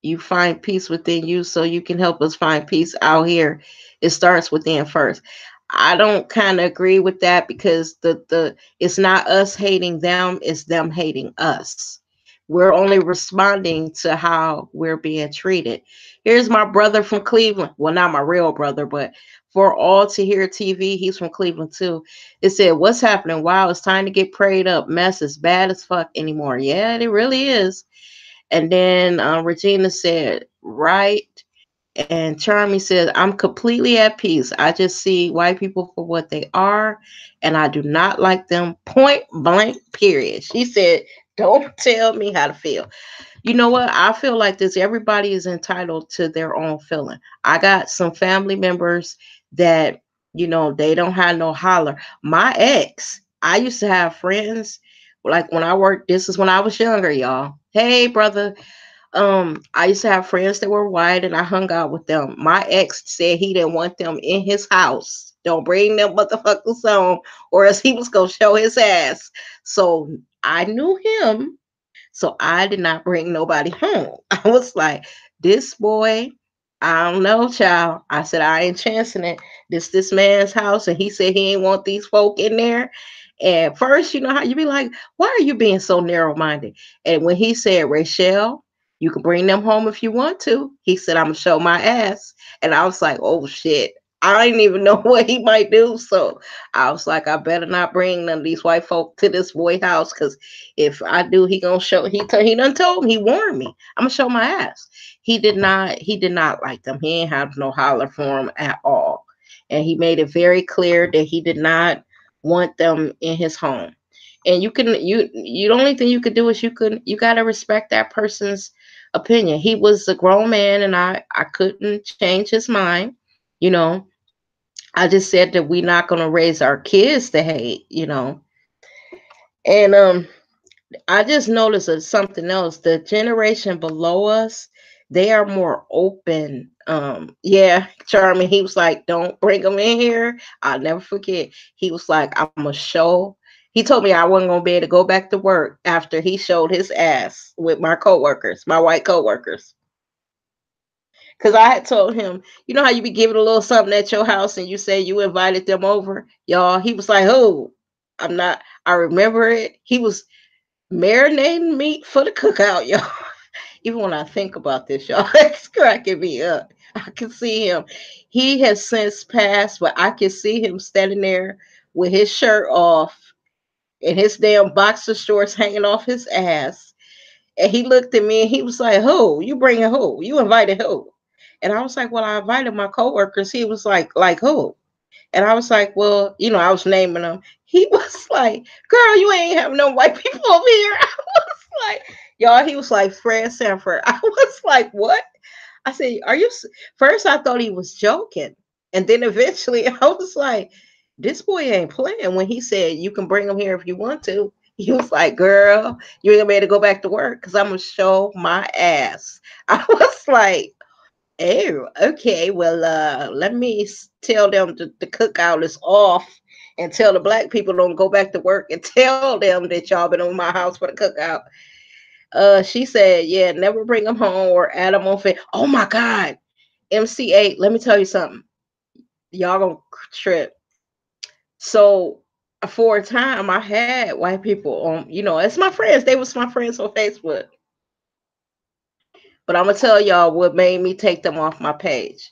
you find peace within you so you can help us find peace out here. It starts within first. I don't kind of agree with that because the it's not us hating them, it's them hating us. We're only responding to how we're being treated. Here's my brother from Cleveland. Well, not my real brother, but for all to hear TV, he's from Cleveland too. It said, what's happening? Wow, it's time to get prayed up. Mess is bad as fuck anymore. Yeah, it really is. And then Regina said, right. And Charmy says, I'm completely at peace. I just see white people for what they are, and I do not like them, point blank, period. She said, don't tell me how to feel. You know what? I feel like this. Everybody is entitled to their own feeling. I got some family members that, they don't have no holler. My ex, I used to have friends, like when I worked, this is when I was younger, y'all. Hey, brother, I used to have friends that were white and I hung out with them. My ex said he didn't want them in his house. Don't bring them motherfuckers home or else he was gonna show his ass. So I knew him, so I did not bring nobody home. I was like, this boy, I don't know, child. I said, I ain't chancing it. This man's house, and he said he ain't want these folk in there. And first, you know how you be like, why are you being so narrow-minded? And when he said, Rachel, you can bring them home if you want to, he said, I'm gonna show my ass. And I was like, oh shit. I didn't even know what he might do. So I was like, I better not bring none of these white folk to this boy house because if I do, he gonna show. He done told me. He warned me. I'm gonna show my ass. He did not. He did not like them. He ain't have no holler for him at all, and he made it very clear that he did not want them in his home. And the only thing you could do is you gotta respect that person's opinion. He was a grown man, and I couldn't change his mind. You know, I just said that we're not gonna raise our kids to hate, And I just noticed something else. The generation below us, they are more open. Yeah, Charmin, he was like, don't bring them in here. I'll never forget. He was like, I'm gonna show. He told me I wasn't gonna be able to go back to work after he showed his ass with my coworkers, my white coworkers. Cause I had told him, you know how you be giving a little something at your house and you say you invited them over, y'all. He was like, "Oh, I'm not." I remember it. He was marinating meat for the cookout, y'all. Even when I think about this, y'all, it's cracking me up. I can see him. He has since passed, but I can see him standing there with his shirt off and his damn boxer shorts hanging off his ass. And he looked at me and he was like, "Who? You bringing who? You invited who?" And I was like, "Well, I invited my coworkers." He was like who? And I was like, "Well, I was naming them." He was like, "Girl, you ain't having no white people over here." I was like, y'all, he was like Fred Sanford. I was like, "What?" I said, "Are you?" First, I thought he was joking. And then eventually I was like, this boy ain't playing when he said, you can bring him here if you want to. He was like, girl, you ain't gonna be able to go back to work because I'm gonna show my ass. I was like, oh, okay. Well, let me tell them the cookout is off and tell the black people don't go back to work and tell them that y'all been on my house for the cookout. She said, yeah, never bring them home or add them on. Oh my God. MC8, let me tell you something. Y'all gonna trip. So for a time, I had white people on, it's my friends. They was my friends on Facebook. But I'm gonna tell y'all what made me take them off my page.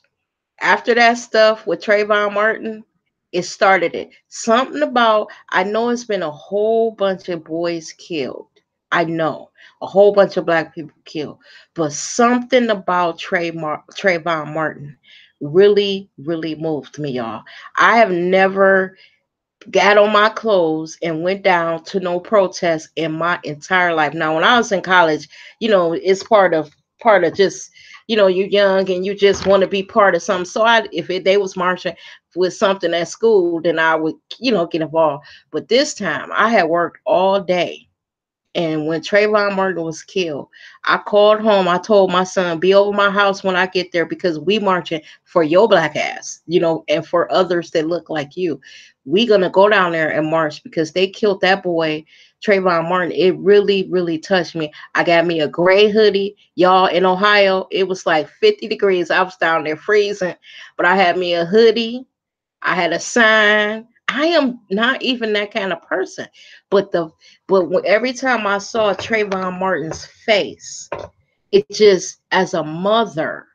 After that stuff with Trayvon Martin, it started it. Something about, I know it's been a whole bunch of boys killed. I know a whole bunch of black people killed, but something about Trayvon Martin really, really moved me, y'all. I have never got on my clothes and went down to no protest in my entire life. Now, when I was in college, it's part of just, you're young and you just want to be part of something. So they was marching with something at school, then I would, get involved. But this time I had worked all day. And when Trayvon Martin was killed, I called home. I told my son, be over my house when I get there because we marching for your black ass, and for others that look like you. We gonna go down there and march because they killed that boy, Trayvon Martin. It really, really touched me. I got me a gray hoodie. Y'all, in Ohio, it was like 50 degrees. I was down there freezing, but I had me a hoodie. I had a sign. I am not even that kind of person. Every time I saw Trayvon Martin's face, it just, as a mother,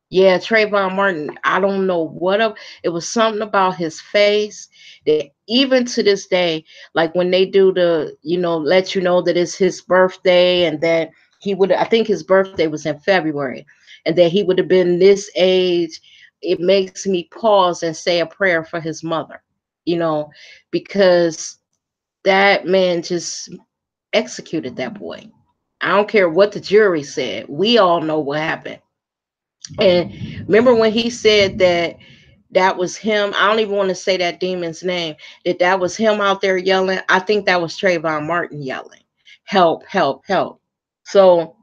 yeah, Trayvon Martin, I don't know it was something about his face that even to this day, like when they do let you know that it's his birthday and that I think his birthday was in February and that he would have been this age, it makes me pause and say a prayer for his mother, because that man just executed that boy. I don't care what the jury said. We all know what happened. And remember when he said that was him? I don't even want to say that demon's name. That was him out there yelling. I think that was Trayvon Martin yelling, "Help! Help! Help!" So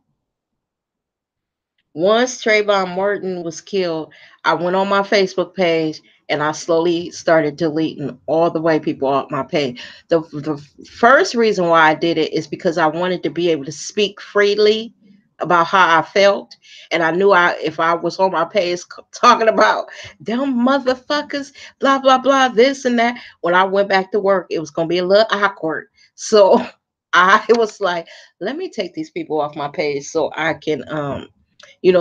once Trayvon Martin was killed, I went on my Facebook page and I slowly started deleting all the white people off my page. The first reason why I did it is because I wanted to be able to speak freely about how I felt. And I knew if I was on my page talking about them motherfuckers, blah, blah, blah, this and that, when I went back to work, it was going to be a little awkward. So I was like, let me take these people off my page so I can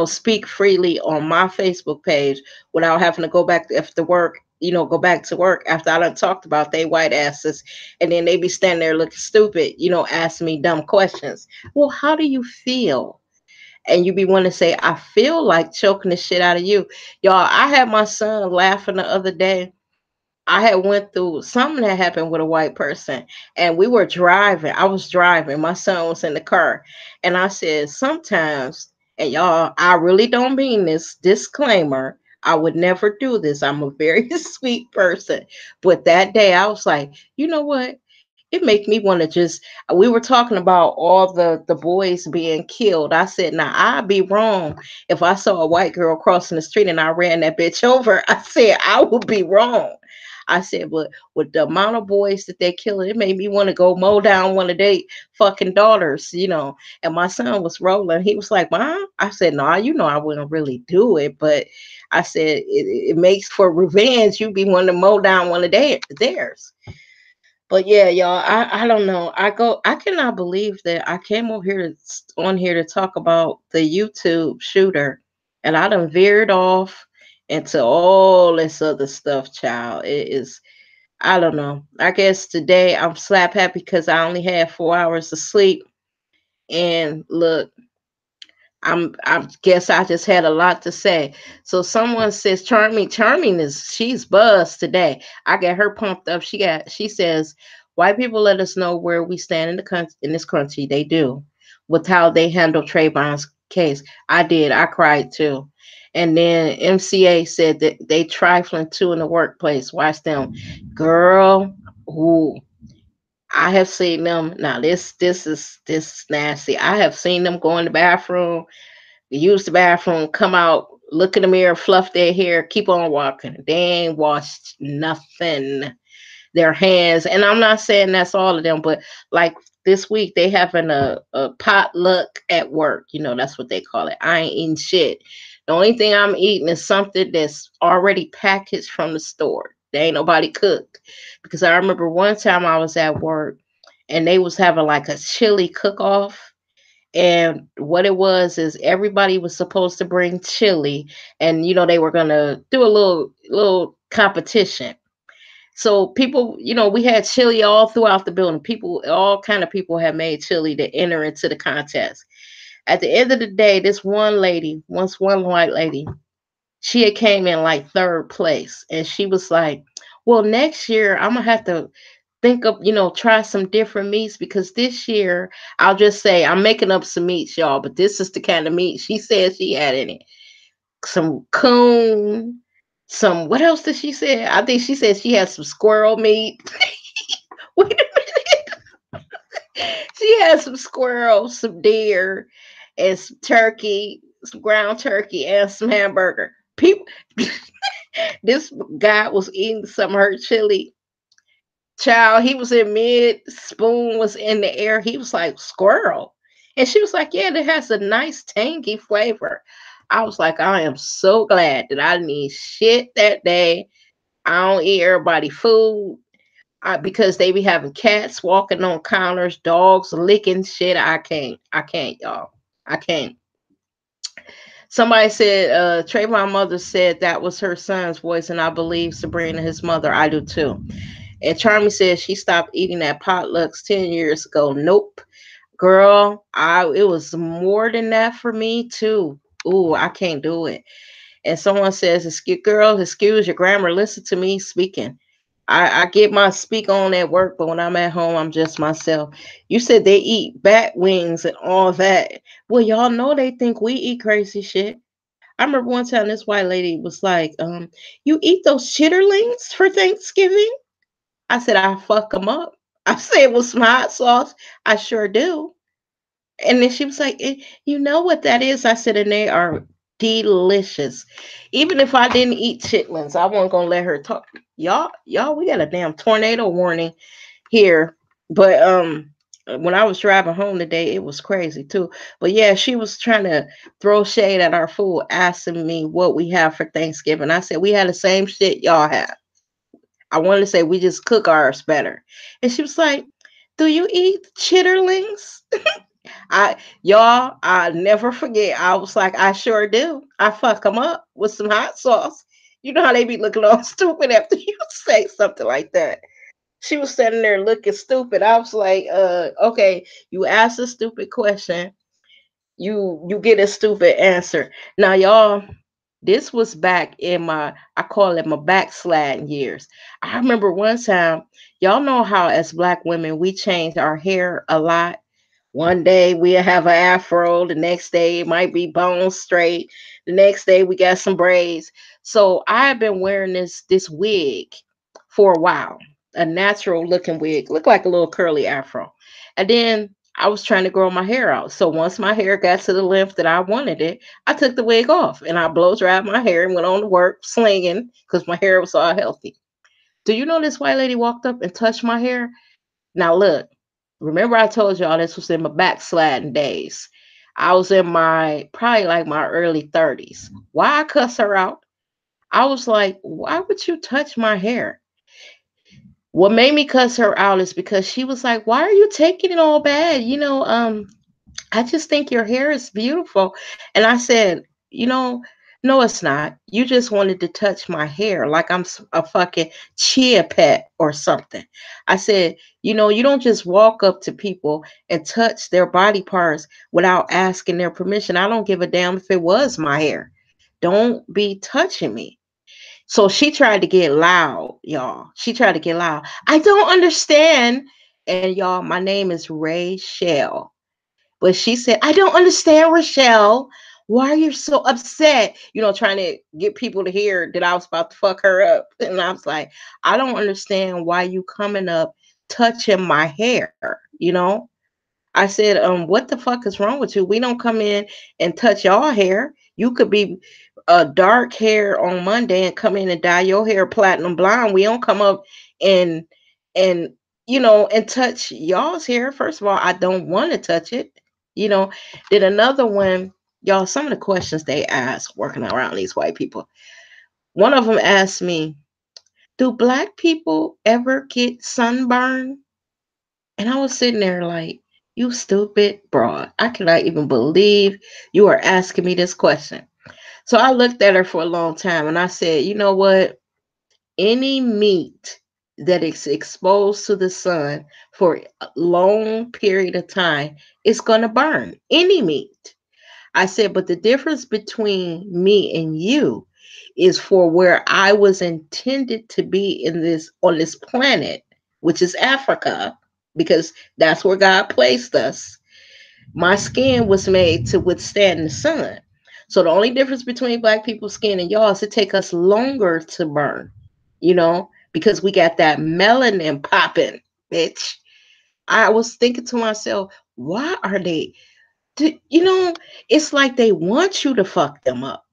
speak freely on my Facebook page without having to go back after work, go back to work after I done talked about they white asses. And then they be standing there looking stupid, asking me dumb questions. Well, how do you feel? And you be wanting to say, I feel like choking the shit out of you. Y'all, I had my son laughing the other day. I had went through something that happened with a white person and we were driving. I was driving. My son was in the car. And I said, sometimes, and y'all, I really don't mean this disclaimer. I would never do this. I'm a very sweet person. But that day I was like, you know what? It make me want to just we were talking about all the boys being killed. I said, now I'd be wrong if I saw a white girl crossing the street and I ran that bitch over. I said I would be wrong. I said, but with the amount of boys that they're killing, it made me want to go mow down one of their fucking daughters, you know. And my son was rolling. He was like, Mom, I said, no, you know, I wouldn't really do it. But I said, it makes for revenge. You be wanting to mow down one of theirs. But yeah, y'all, I don't know. I cannot believe that I came on here to talk about the YouTube shooter, and I done veered off into all this other stuff, child. It is I don't know. I guess today I'm slap happy because I only had 4 hours of sleep. And look, I guess I just had a lot to say. So someone says Charming is she's buzzed today. I got her pumped up. She says white people let us know where we stand in the country in this country. They do with how they handle Trayvon's case. I did. I cried too. And then MCA said that they trifling too in the workplace. Watch them, girl. Ooh, I have seen them. Now this is nasty. I have seen them go in the bathroom, use the bathroom, come out, look in the mirror, fluff their hair, keep on walking. They ain't washed nothing. Their hands, and I'm not saying that's all of them, but like this week they having a potluck at work. You know, that's what they call it. I ain't eating shit. The only thing I'm eating is something that's already packaged from the store. They ain't nobody cooked. Because I remember one time I was at work and they was having like a chili cook off, and what it was is everybody was supposed to bring chili, and you know they were gonna do a little competition. So people, you know, we had chili all throughout the building. People, all kind of people had made chili to enter into the contest. At the end of the day, this one lady, once one white lady, she had came in like third place, and she was like, "Well, next year I'm gonna have to think of, you know, try some different meats because this year I'll just say I'm making up some meats, y'all, but this is the kind of meat she said she had in it. Some coon, some what else did she say? I think she said she had some squirrel meat. Wait a minute. She had some squirrel, some deer, and some turkey, some ground turkey, and some hamburger. People, this guy was eating some of her chili. Child, he was in mid, spoon was in the air. He was like, squirrel. And she was like, yeah, it has a nice tangy flavor. I was like, I am so glad that I didn't eat shit that day. I don't eat everybody food because they be having cats walking on counters, dogs licking shit. I can't, y'all. I can't. Somebody said, Trayvon mother said that was her son's voice, and I believe Sabrina, his mother. I do too. And Charmy says she stopped eating at potlucks 10 years ago. Nope. Girl, I it was more than that for me too. Ooh, I can't do it. And someone says, excuse your grammar. Listen to me speaking. I get my speak on at work, but when I'm at home, I'm just myself. You said they eat bat wings and all that. Well, y'all know they think we eat crazy shit. I remember one time this white lady was like, you eat those chitterlings for Thanksgiving? I said, I fuck them up. I said, with some hot sauce. I sure do. And then she was like, you know what that is? I said, and they are delicious. Even if I didn't eat chitlins, I wasn't gonna let her talk. Y'all, we got a damn tornado warning here. But when I was driving home today, it was crazy too. But yeah, she was trying to throw shade at our food, asking me what we have for Thanksgiving. I said, we had the same shit y'all have. I wanted to say we just cook ours better. And she was like, do you eat chitterlings? I never forget. I was like, I sure do. I fuck them up with some hot sauce. You know how they be looking all stupid after you say something like that. She was sitting there looking stupid. I was like, okay, you ask a stupid question, you get a stupid answer. Now, y'all, this was back in I call it my backsliding years. I remember one time, y'all know how as black women we change our hair a lot. One day we'll have an afro, the next day it might be bone straight, the next day we got some braids. So I've been wearing this wig for a while, a natural looking wig, look like a little curly afro. And then I was trying to grow my hair out. So once my hair got to the length that I wanted it, I took the wig off and I blow dried my hair and went on to work slinging because my hair was all healthy. Do you know this white lady walked up and touched my hair? Now look, remember I told y'all this was in my backsliding days. I was in my probably like my early 30s. Why I cuss her out? I was like, why would you touch my hair? What made me cuss her out is because she was like, why are you taking it all bad? I just think your hair is beautiful. And I said, no, it's not. You just wanted to touch my hair like I'm a fucking chia pet or something. I said, you don't just walk up to people and touch their body parts without asking their permission. I don't give a damn if it was my hair. Don't be touching me. So she tried to get loud, y'all. She tried to get loud. I don't understand. And y'all, my name is Ray Shell. But she said, I don't understand, Rochelle. Why are you so upset? Trying to get people to hear that I was about to fuck her up. And I was like, I don't understand why you coming up touching my hair. I said, what the fuck is wrong with you? We don't come in and touch your hair. You could be a dark hair on Monday and come in and dye your hair platinum blonde. We don't come up and and and touch y'all's hair. First of all, I don't want to touch it. You know, then another one, y'all, some of the questions they ask working around these white people. One of them asked me, do black people ever get sunburn? And I was sitting there like, you stupid broad. I cannot even believe you are asking me this question. So I looked at her for a long time and I said, you know what? Any meat that is exposed to the sun for a long period of time is going to burn. Any meat. I said, but the difference between me and you is for where I was intended to be in this on this planet, which is Africa, because that's where God placed us. My skin was made to withstand the sun. So the only difference between black people's skin and y'all is it take us longer to burn, because we got that melanin popping, bitch. I was thinking to myself, why are they do, it's like they want you to fuck them up,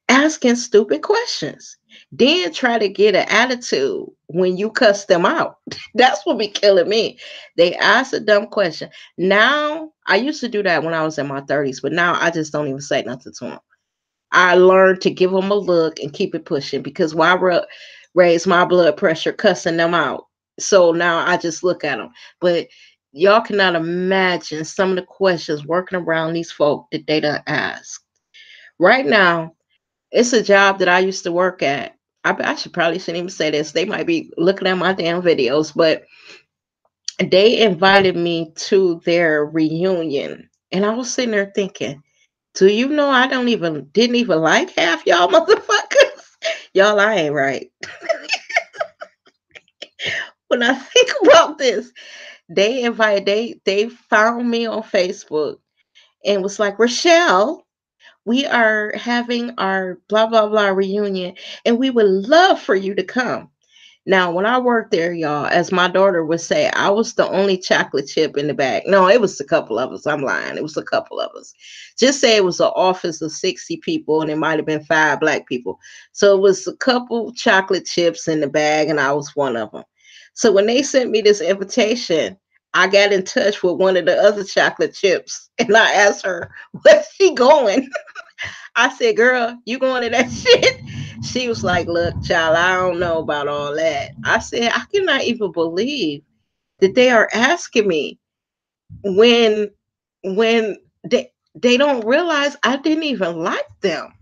asking stupid questions. Then try to get an attitude when you cuss them out. That's what be killing me. They ask a dumb question. Now, I used to do that when I was in my 30s, but now I just don't even say nothing to them. I learned to give them a look and keep it pushing because why raise my blood pressure cussing them out? So now I just look at them. But y'all cannot imagine some of the questions working around these folk that they done ask. Right now, it's a job that I used to work at. I should probably shouldn't even say this. They might be looking at my damn videos, but they invited me to their reunion. And I was sitting there thinking, do you know I didn't even like half y'all motherfuckers? Y'all, I ain't right. When I think about this, they found me on Facebook and was like, Rochelle, we are having our blah blah blah reunion and we would love for you to come. Now, when I worked there, y'all, as my daughter would say, I was the only chocolate chip in the bag. No, it was a couple of us. I'm lying. It was a couple of us. Just say it was an office of 60 people and it might have been 5 black people. So it was a couple chocolate chips in the bag and I was one of them. So when they sent me this invitation, I got in touch with one of the other chocolate chips and I asked her, where's she going? I said, girl, you going to that shit? She was like, look, child, I don't know about all that. I said, I cannot even believe that they are asking me when when they don't realize I didn't even like them.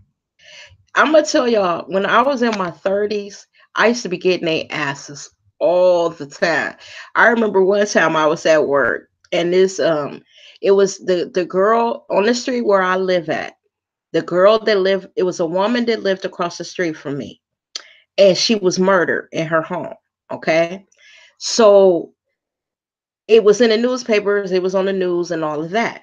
I'm gonna tell y'all, when I was in my 30s, I used to be getting their asses all the time. I remember one time I was at work and this it was the girl on the street where I live at. The girl that lived, it was a woman that lived across the street from me, and she was murdered in her home. Okay. So It was in the newspapers, it was on the news and all of that.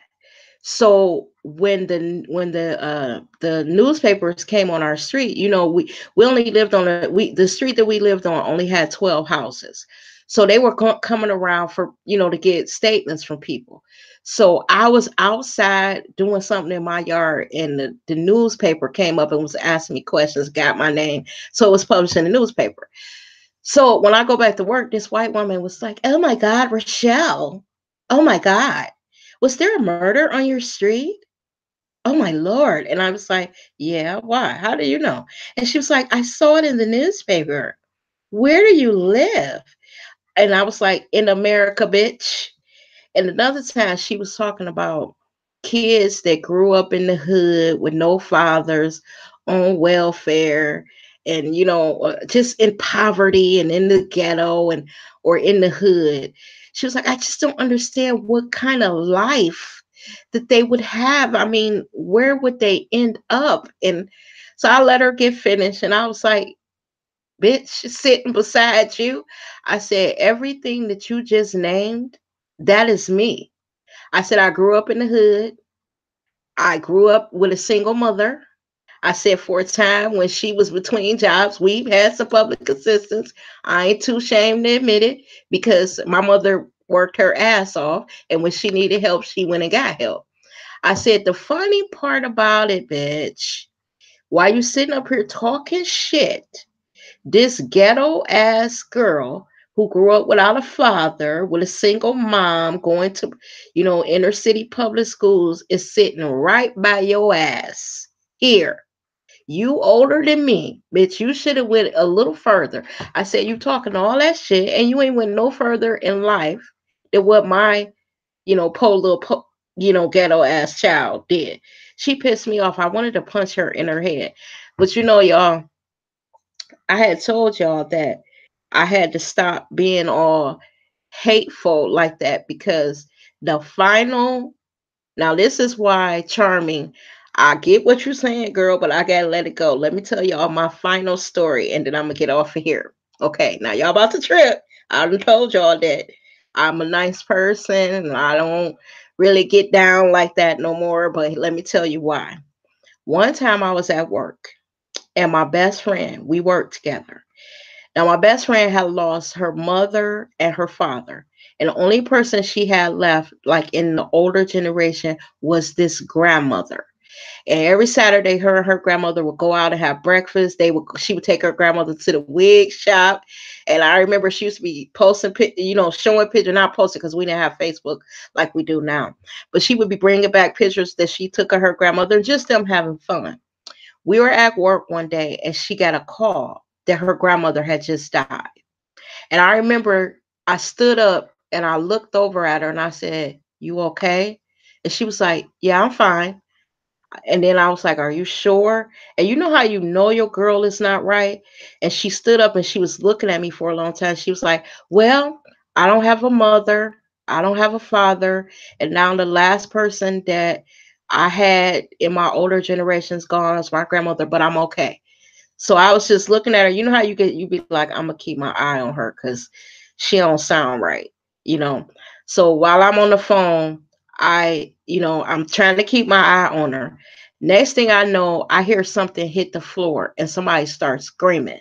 So when the newspapers came on our street, we only lived on the street that we lived on only had 12 houses. So they were coming around for, to get statements from people. So I was outside doing something in my yard, and the newspaper came up and was asking me questions, got my name. So it was published in the newspaper. So when I go back to work, this white woman was like, "Oh my God, Rochelle. Oh my God. Was there a murder on your street? Oh my Lord." And I was like, "Yeah, why? How do you know?" And she was like, "I saw it in the newspaper. Where do you live?" And I was like, "In America, bitch." And another time she was talking about kids that grew up in the hood with no fathers, on welfare, and just in poverty and in the ghetto and or in the hood. She was like, "I just don't understand what kind of life that they would have. I mean, where would they end up?" And so I let her get finished, and I was like, "Bitch, sitting beside you," I said, "Everything that you just named, that is me." I said, "I grew up in the hood. I grew up with a single mother." I said, "For a time when she was between jobs, we've had some public assistance. I ain't too ashamed to admit it, because my mother worked her ass off. And when she needed help, she went and got help." I said, "The funny part about it, bitch, while you sitting up here talking shit, this ghetto ass girl who grew up without a father, with a single mom, going to, inner city public schools, is sitting right by your ass here. You older than me, bitch. You should have went a little further." I said, "You talking all that shit, and you ain't went no further in life than what my, poor little, ghetto ass child did." She pissed me off. I wanted to punch her in her head. But y'all, I had told y'all that I had to stop being all hateful like that, because the final now this is why, Charming, I get what you're saying, girl, but I gotta let it go. Let me tell y'all my final story, and then I'm gonna get off of here. Okay, now y'all about to trip. I done told y'all that I'm a nice person and I don't really get down like that no more, but let me tell you why. One time I was at work, and my best friend, we worked together. Now, my best friend had lost her mother and her father. And the only person she had left, like in the older generation, was this grandmother. And every Saturday, her and her grandmother would go out and have breakfast. She would take her grandmother to the wig shop. And I remember she used to be posting, showing pictures, not posting because we didn't have Facebook like we do now. But she would be bringing back pictures that she took of her grandmother, and just them having fun. We were at work one day, and she got a call that her grandmother had just died. And I remember I stood up and I looked over at her and I said, "You okay?" And she was like, "Yeah, I'm fine." And then I was like, "Are you sure?" And you know how you know your girl is not right? And she stood up and she was looking at me for a long time. She was like, "Well, I don't have a mother. I don't have a father. And now the last person that I had in my older generations gone is my grandmother, but I'm okay." So I was just looking at her. You know how you be like, "I'm gonna keep my eye on her because she don't sound right," you know. So while I'm on the phone, I'm trying to keep my eye on her. Next thing I know, I hear something hit the floor and somebody starts screaming.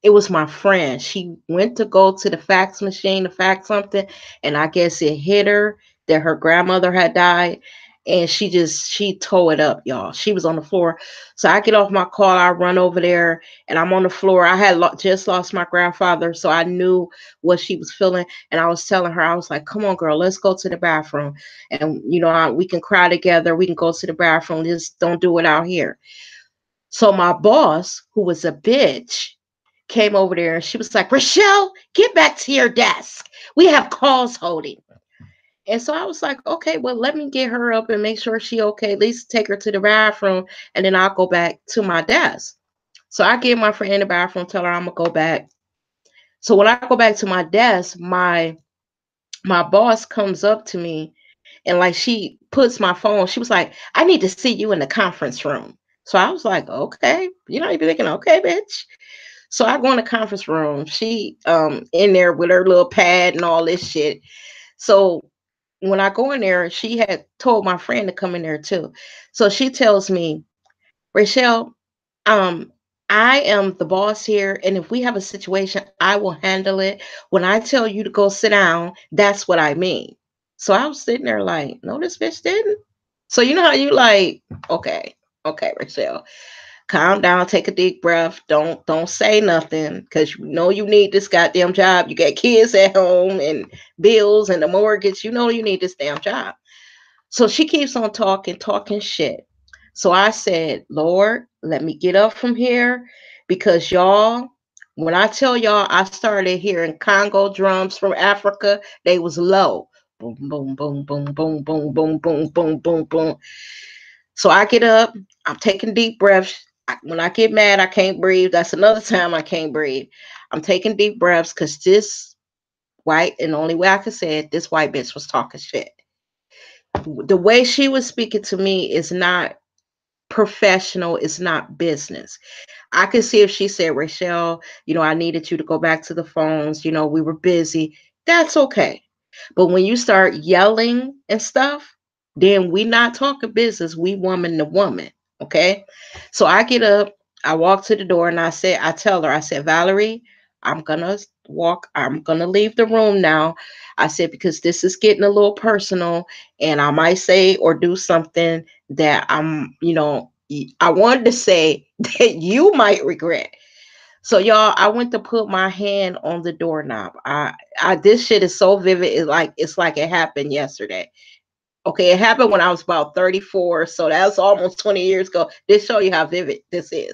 It was my friend. She went to go to the fax machine to fax something, and I guess it hit her that her grandmother had died, and she tore it up, y'all. She was on the floor. So I get off my car, I run over there, and I'm on the floor. I had just lost my grandfather, so I knew what she was feeling, and I was telling her, I was like, "Come on, girl, let's go to the bathroom, and we can cry together. We can go to the bathroom. Just don't do it out here." So my boss, who was a bitch, came over there and she was like, "Rochelle, get back to your desk. We have calls holding." And so I was like, "Okay, well, let me get her up and make sure she okay. At least take her to the bathroom, and then I'll go back to my desk." So I get my friend in the bathroom, tell her I'm gonna go back. So when I go back to my desk, my boss comes up to me and like she puts my phone. She was like, "I need to see you in the conference room." So I was like, "Okay." You be thinking, "Okay, bitch." So I go in the conference room. She in there with her little pad and all this shit. So when I go in there, she had told my friend to come in there too. So she tells me, Rachelle, um, I am the boss here, and if we have a situation, I will handle it. When I tell you to go sit down, that's what I mean. So I was sitting there like, no, this bitch didn't. So you know how you like, okay, okay, Rachelle, calm down, take a deep breath. Don't say nothing because you know you need this goddamn job. You got kids at home and bills and the mortgage. You know you need this damn job. So she keeps on talking, talking shit. So I said, Lord, let me get up from here because y'all, when I tell y'all I started hearing Congo drums from Africa, they was low. Boom, boom, boom, boom, boom, boom, boom, boom, boom, boom, boom. So I get up, I'm taking deep breaths. When I get mad, I can't breathe. That's another time I can't breathe. I'm taking deep breaths because this white, and the only way I could say it, this white bitch was talking shit. The way she was speaking to me is not professional, it's not business. I could see if she said, Rachelle, I needed you to go back to the phones, we were busy. That's okay. But when you start yelling and stuff, then we not talking business. We woman to woman. Okay. So I get up, I walk to the door and I tell her, I said, Valerie, I'm gonna leave the room now. I said, because this is getting a little personal and I might say or do something that I wanted to say that you might regret. So y'all, I went to put my hand on the doorknob. I this shit is so vivid. It's like it happened yesterday. Okay, it happened when I was about 34, so that's almost 20 years ago. This show you how vivid this is.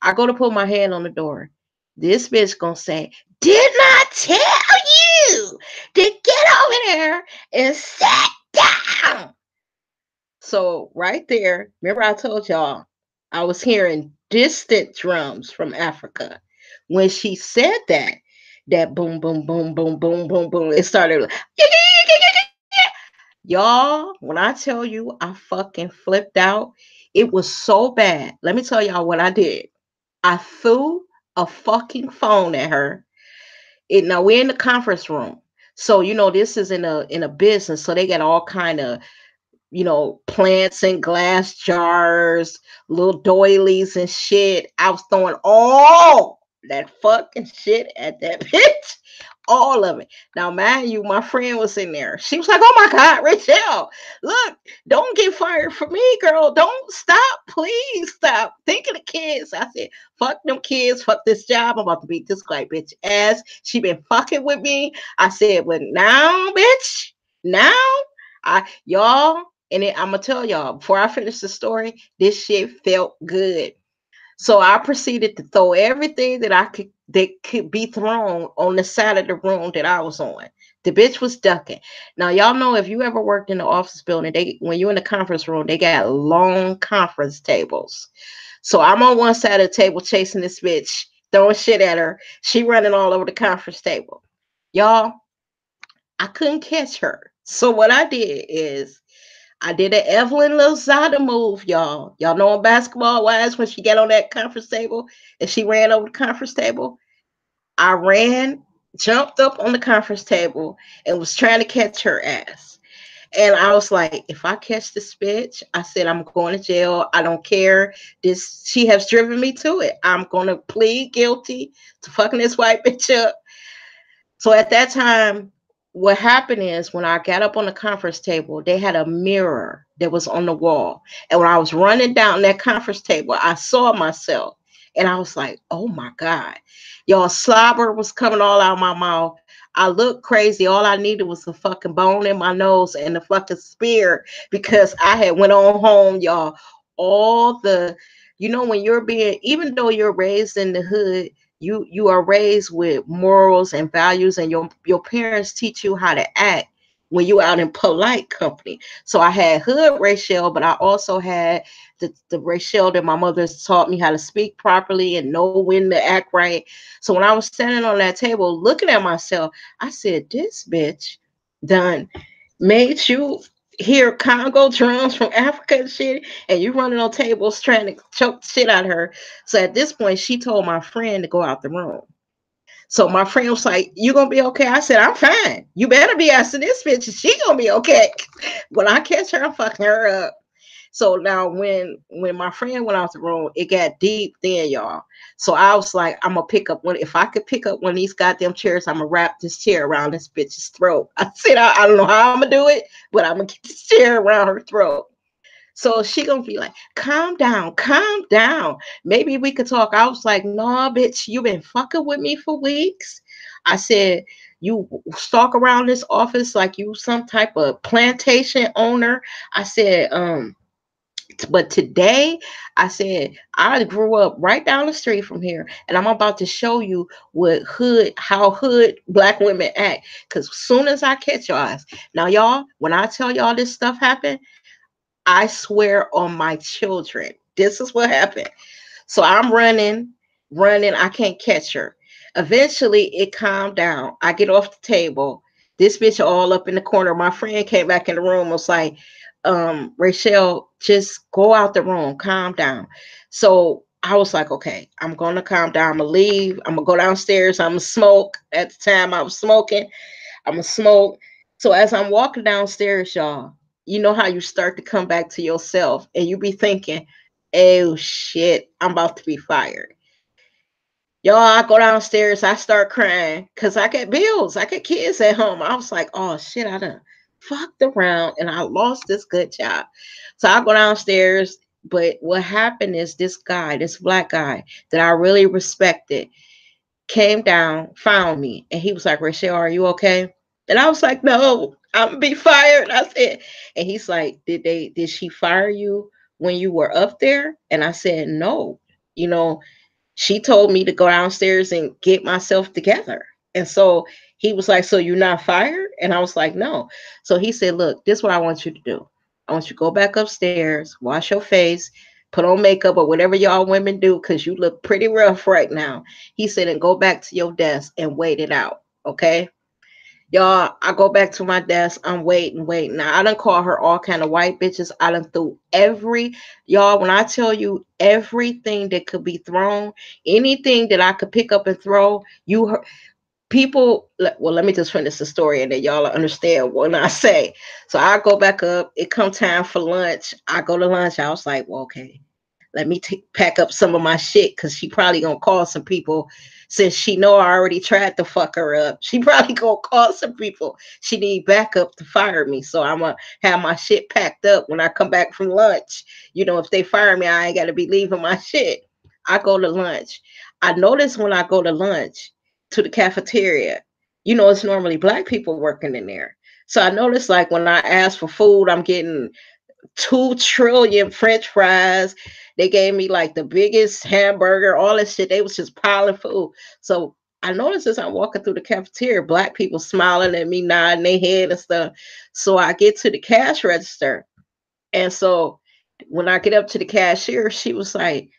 I go to put my hand on the door. This bitch gonna say, "Did not tell you to get over there and sit down." So right there, remember I told y'all I was hearing distant drums from Africa. When she said that boom, boom, boom, boom, boom, boom, boom, it started. Y'all, when I tell you I fucking flipped out, it was so bad. Let me tell y'all what I did. I threw a fucking phone at her. Now we're in the conference room. So this is in a business. So they got all kind of plants in glass jars, little doilies and shit. I was throwing all that fucking shit at that bitch. All of it. Now, mind you, my friend was in there. She was like, "Oh my God, Rachelle, look, don't get fired for me, girl. Don't stop. Please stop. Think of the kids." I said, "Fuck them kids. Fuck this job. I'm about to beat this white bitch ass. She been fucking with me." I said, "But now, bitch, now, y'all." And then I'm gonna tell y'all before I finish the story, this shit felt good. So I proceeded to throw everything that could be thrown on the side of the room that I was on. The bitch was ducking. Now y'all know if you ever worked in the office building, when you're in the conference room, they got long conference tables. So I'm on one side of the table chasing this bitch, throwing shit at her. She running all over the conference table. Y'all, I couldn't catch her. So what I did is I did an Evelyn Lozada move, y'all. Y'all know on Basketball Wives when she got on that conference table and she ran over the conference table. I ran, jumped up on the conference table, and was trying to catch her ass. And I was like, if I catch this bitch, I said I'm going to jail. I don't care. She has driven me to it. I'm gonna plead guilty to fucking this white bitch up. So at that time, what happened is when I got up on the conference table, they had a mirror that was on the wall. And when I was running down that conference table, I saw myself and I was like, oh my God. Y'all, slobber was coming all out of my mouth. I looked crazy. All I needed was a fucking bone in my nose and a fucking spear because I had went on home, y'all. All the, when you're being, even though you're raised in the hood, you are raised with morals and values, and your parents teach you how to act when you're out in polite company. So I had hood Rachelle, but I also had the Rachelle that my mother taught me how to speak properly and know when to act right. So when I was standing on that table looking at myself, I said, this bitch done made you hear Congo drums from Africa and shit, and you running on tables trying to choke shit out of her. So at this point, she told my friend to go out the room. So my friend was like, "You gonna be okay?" I said, "I'm fine. You better be asking this bitch if she gonna be okay. When I catch her, I'm fucking her up." So now when my friend went out the room, it got deep then, y'all. So I was like, I'm gonna pick up one. If I could pick up one of these goddamn chairs, I'm gonna wrap this chair around this bitch's throat. I said, I don't know how I'm gonna do it, but I'm gonna get this chair around her throat. So she gonna be like, calm down, calm down. Maybe we could talk. I was like, nah, bitch, you been fucking with me for weeks. I said, you stalk around this office like you some type of plantation owner. I said, but today I said I grew up right down the street from here, and I'm about to show you how hood black women act. Cause soon as I catch y'all, now y'all, when I tell y'all this stuff happened, I swear on my children, this is what happened. So I'm running, running. I can't catch her. Eventually, it calmed down. I get off the table. This bitch all up in the corner. My friend came back in the room. Was like, Rachel, just go out the room. Calm down. So I was like, okay, I'm gonna calm down. I'm gonna leave. I'm gonna go downstairs. I'm gonna smoke. At the time, I was smoking. I'm gonna smoke. So as I'm walking downstairs, y'all, you know how you start to come back to yourself, and you be thinking, "Oh shit, I'm about to be fired." Y'all, I go downstairs, I start crying because I got bills, I got kids at home. I was like, "Oh shit, I done fucked around and I lost this good job." So I go downstairs, but what happened is this guy, this black guy that I really respected, came down, found me, and he was like, "Rachel, are you okay?" And I was like, "No, I'm gonna be fired." I said, and he's like, did she fire you when you were up there?" And I said, "No. You know, she told me to go downstairs and get myself together." And so he was like, "So you're not fired?" And I was like, "No." So he said, "Look, this is what I want you to do. I want you to go back upstairs, wash your face, put on makeup or whatever y'all women do, because you look pretty rough right now." He said, "And go back to your desk and wait it out." Okay. Y'all, I go back to my desk. I'm waiting, waiting. Now I done call her all kind of white bitches. I done threw y'all, when I tell you everything that could be thrown, anything that I could pick up and throw, you heard people. Well, let me just finish the story and then y'all understand what I say. So I go back up. It come time for lunch. I go to lunch. I was like, well, okay, let me pack up some of my shit, because she probably gonna call some people, since she know I already tried to fuck her up. She probably gonna call some people. She need backup to fire me, so I'm gonna have my shit packed up when I come back from lunch. You know, if they fire me, I ain't gotta be leaving my shit. I go to lunch. I notice when I go to lunch to the cafeteria, you know, it's normally black people working in there. So I notice, like, when I ask for food, I'm getting 2 trillion French fries. They gave me like the biggest hamburger, all this shit. They was just piling food. So I noticed as I'm walking through the cafeteria, black people smiling at me, nodding their head and stuff. So I get to the cash register. And so when I get up to the cashier, she was like,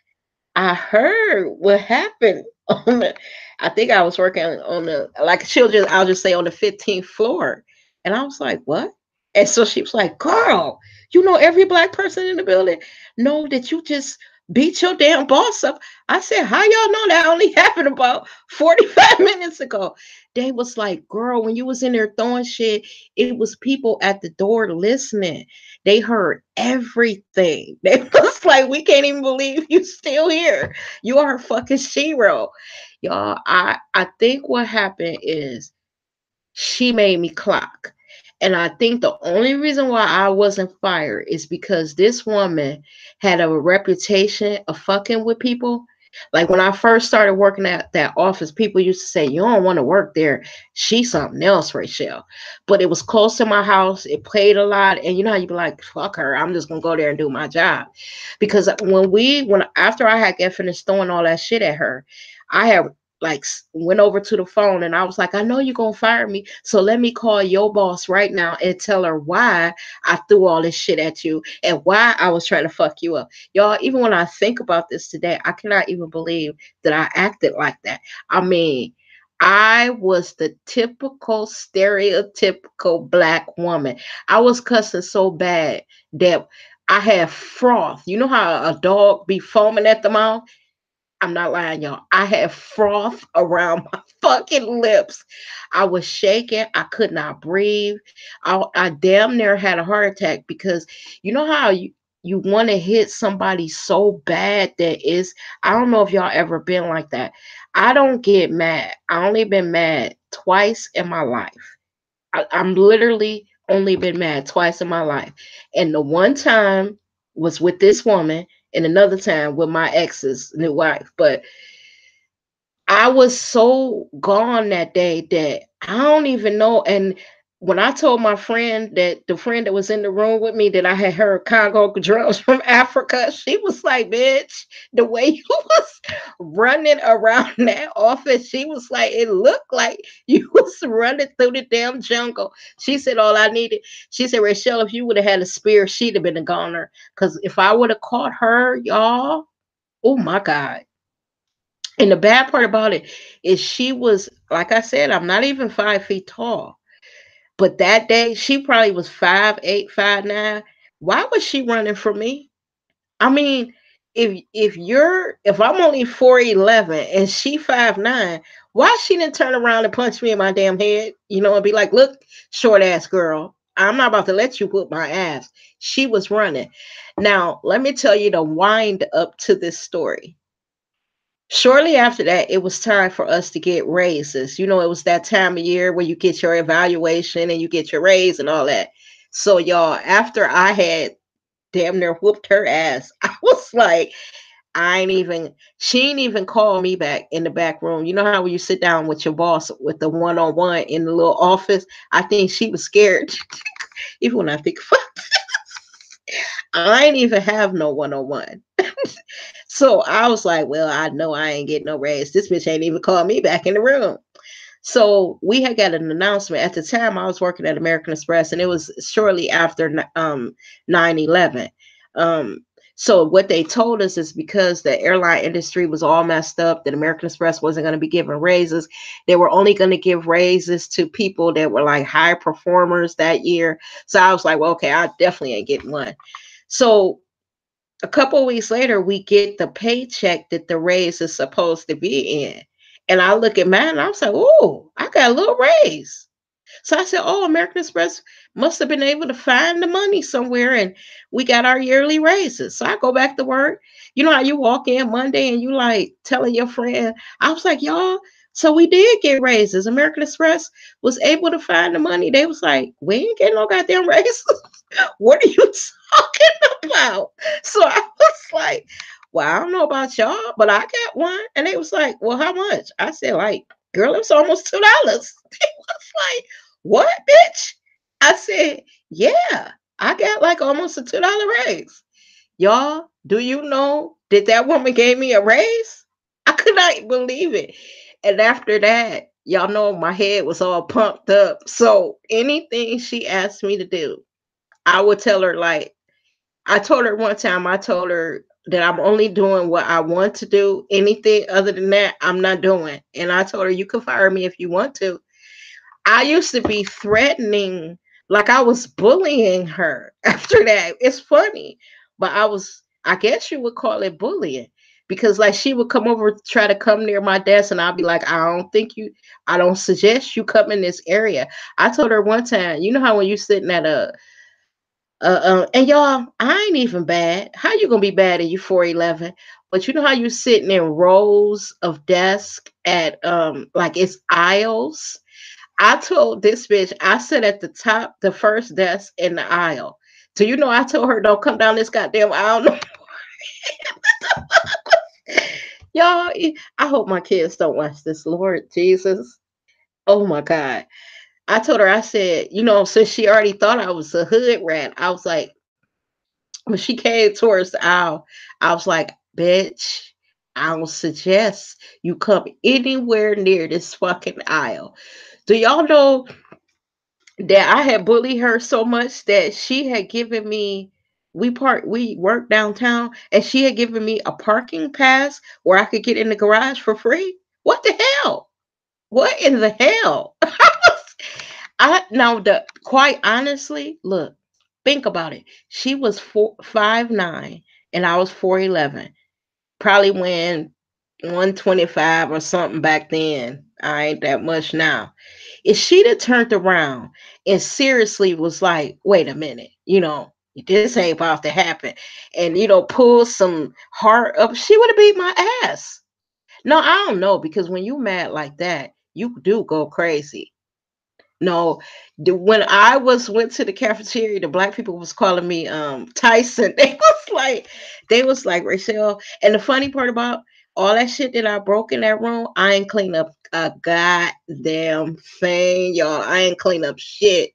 "I heard what happened on the," I think I was working on the, like, children, I'll just say on the 15th floor. And I was like, "What?" And so she was like, "Girl, you know every black person in the building know that you just beat your damn boss up." I said, "How y'all know that only happened about 45 minutes ago?" They was like, "Girl, when you was in there throwing shit, it was people at the door listening. They heard everything." They was like, "We can't even believe you still here. You are a fucking shero." Y'all, I think what happened is she made me clock. And I think the only reason why I wasn't fired is because this woman had a reputation of fucking with people. Like, when I first started working at that office, people used to say, "You don't want to work there. She's something else, Rachel." But it was close to my house. It paid a lot. And you know how you be like, "Fuck her. I'm just going to go there and do my job." Because when after I had get finished throwing all that shit at her, I had like went over to the phone and I was like, "I know you're gonna fire me, so let me call your boss right now and tell her why I threw all this shit at you and why I was trying to fuck you up." Y'all, even when I think about this today, I cannot even believe that I acted like that. I mean, I was the typical stereotypical black woman. I was cussing so bad that I had froth. You know how a dog be foaming at the mouth? I'm not lying, y'all. I had froth around my fucking lips. I was shaking. I could not breathe. I damn near had a heart attack because you know how you want to hit somebody so bad that is, I don't know if y'all ever been like that. I don't get mad. I only been mad twice in my life. I'm literally only been mad twice in my life. And the one time was with this woman, and another time with my ex's new wife. But I was so gone that day that I don't even know. And when I told my friend, that the friend that was in the room with me, that I had heard Congo drums from Africa, she was like, "Bitch, the way you was running around that office," she was like, "It looked like you was running through the damn jungle." She said, "All I needed," she said, "Rachelle, if you would have had a spear, she'd have been a goner. Because if I would have caught her, y'all, oh my God." And the bad part about it is she was, like I said, I'm not even 5 feet tall. But that day she probably was 5'8", 5'9". Why was she running from me? I mean, if I'm only 4'11" and she 5'9", why she didn't turn around and punch me in my damn head? You know, and be like, "Look, short ass girl, I'm not about to let you whoop my ass." She was running. Now, let me tell you the wind up to this story. Shortly after that, it was time for us to get raises. You know, it was that time of year where you get your evaluation and you get your raise and all that. So, y'all, after I had damn near whooped her ass, I was like, I ain't even, she ain't even call me back in the back room. You know how when you sit down with your boss with the one on one in the little office? I think she was scared. Even when I think, I ain't even have no one on one. So I was like, well, I know I ain't getting no raise. This bitch ain't even called me back in the room. So we had got an announcement. At the time, I was working at American Express, and it was shortly after 9/11. Um, so what they told us is because the airline industry was all messed up, that American Express wasn't going to be giving raises. They were only going to give raises to people that were like high performers that year. So I was like, well, okay, I definitely ain't getting one. So a couple of weeks later, we get the paycheck that the raise is supposed to be in. And I look at mine and I was like, oh, I got a little raise. So I said, oh, American Express must have been able to find the money somewhere and we got our yearly raises. So I go back to work. You know how you walk in Monday and you like telling your friend, I was like, y'all, so we did get raises. American Express was able to find the money. They was like, we ain't getting no goddamn raises. What are you talking about? So I was like, well, I don't know about y'all, but I got one. And they was like, well, how much? I said, like, girl, it's almost $2. They was like, what, bitch? I said, yeah, I got like almost a $2 raise. Y'all, do you know that that woman gave me a raise? I could not believe it. And after that, y'all know my head was all pumped up. So anything she asked me to do, I would tell her, like, I told her one time, I told her that I'm only doing what I want to do. Anything other than that, I'm not doing. And I told her, you can fire me if you want to. I used to be threatening, like I was bullying her after that. It's funny, but I guess you would call it bullying because like she would come over, try to come near my desk, and I'd be like, I don't suggest you come in this area. I told her one time, you know how when you sitting at and y'all, I ain't even bad. How you gonna be bad and you 4'11"? But you know how you sitting in rows of desks at like it's aisles. I told this bitch, I sit at the top, the first desk in the aisle. So you know, I told her don't come down this goddamn aisle. No. Y'all, I hope my kids don't watch this. Lord Jesus, oh my God. I told her, I said, you know, since she already thought I was a hood rat, I was like, when she came towards the aisle, I was like, bitch, I don't suggest you come anywhere near this fucking aisle. Do y'all know that I had bullied her so much that she had given me, we worked downtown and she had given me a parking pass where I could get in the garage for free? What the hell? What in the hell? I now the quite honestly, look, think about it. She was 5'9" and I was 4'11. Probably when 125 or something back then. I ain't that much now. If she'd have turned around and seriously was like, wait a minute, this ain't about to happen, and pull some heart up, she would have beat my ass. No, I don't know, because when you mad like that, you do go crazy. No, when I was went to the cafeteria, the black people was calling me Tyson. They was like Rachel. And the funny part about all that shit that I broke in that room, I ain't clean up a goddamn thing, y'all. I ain't clean up shit.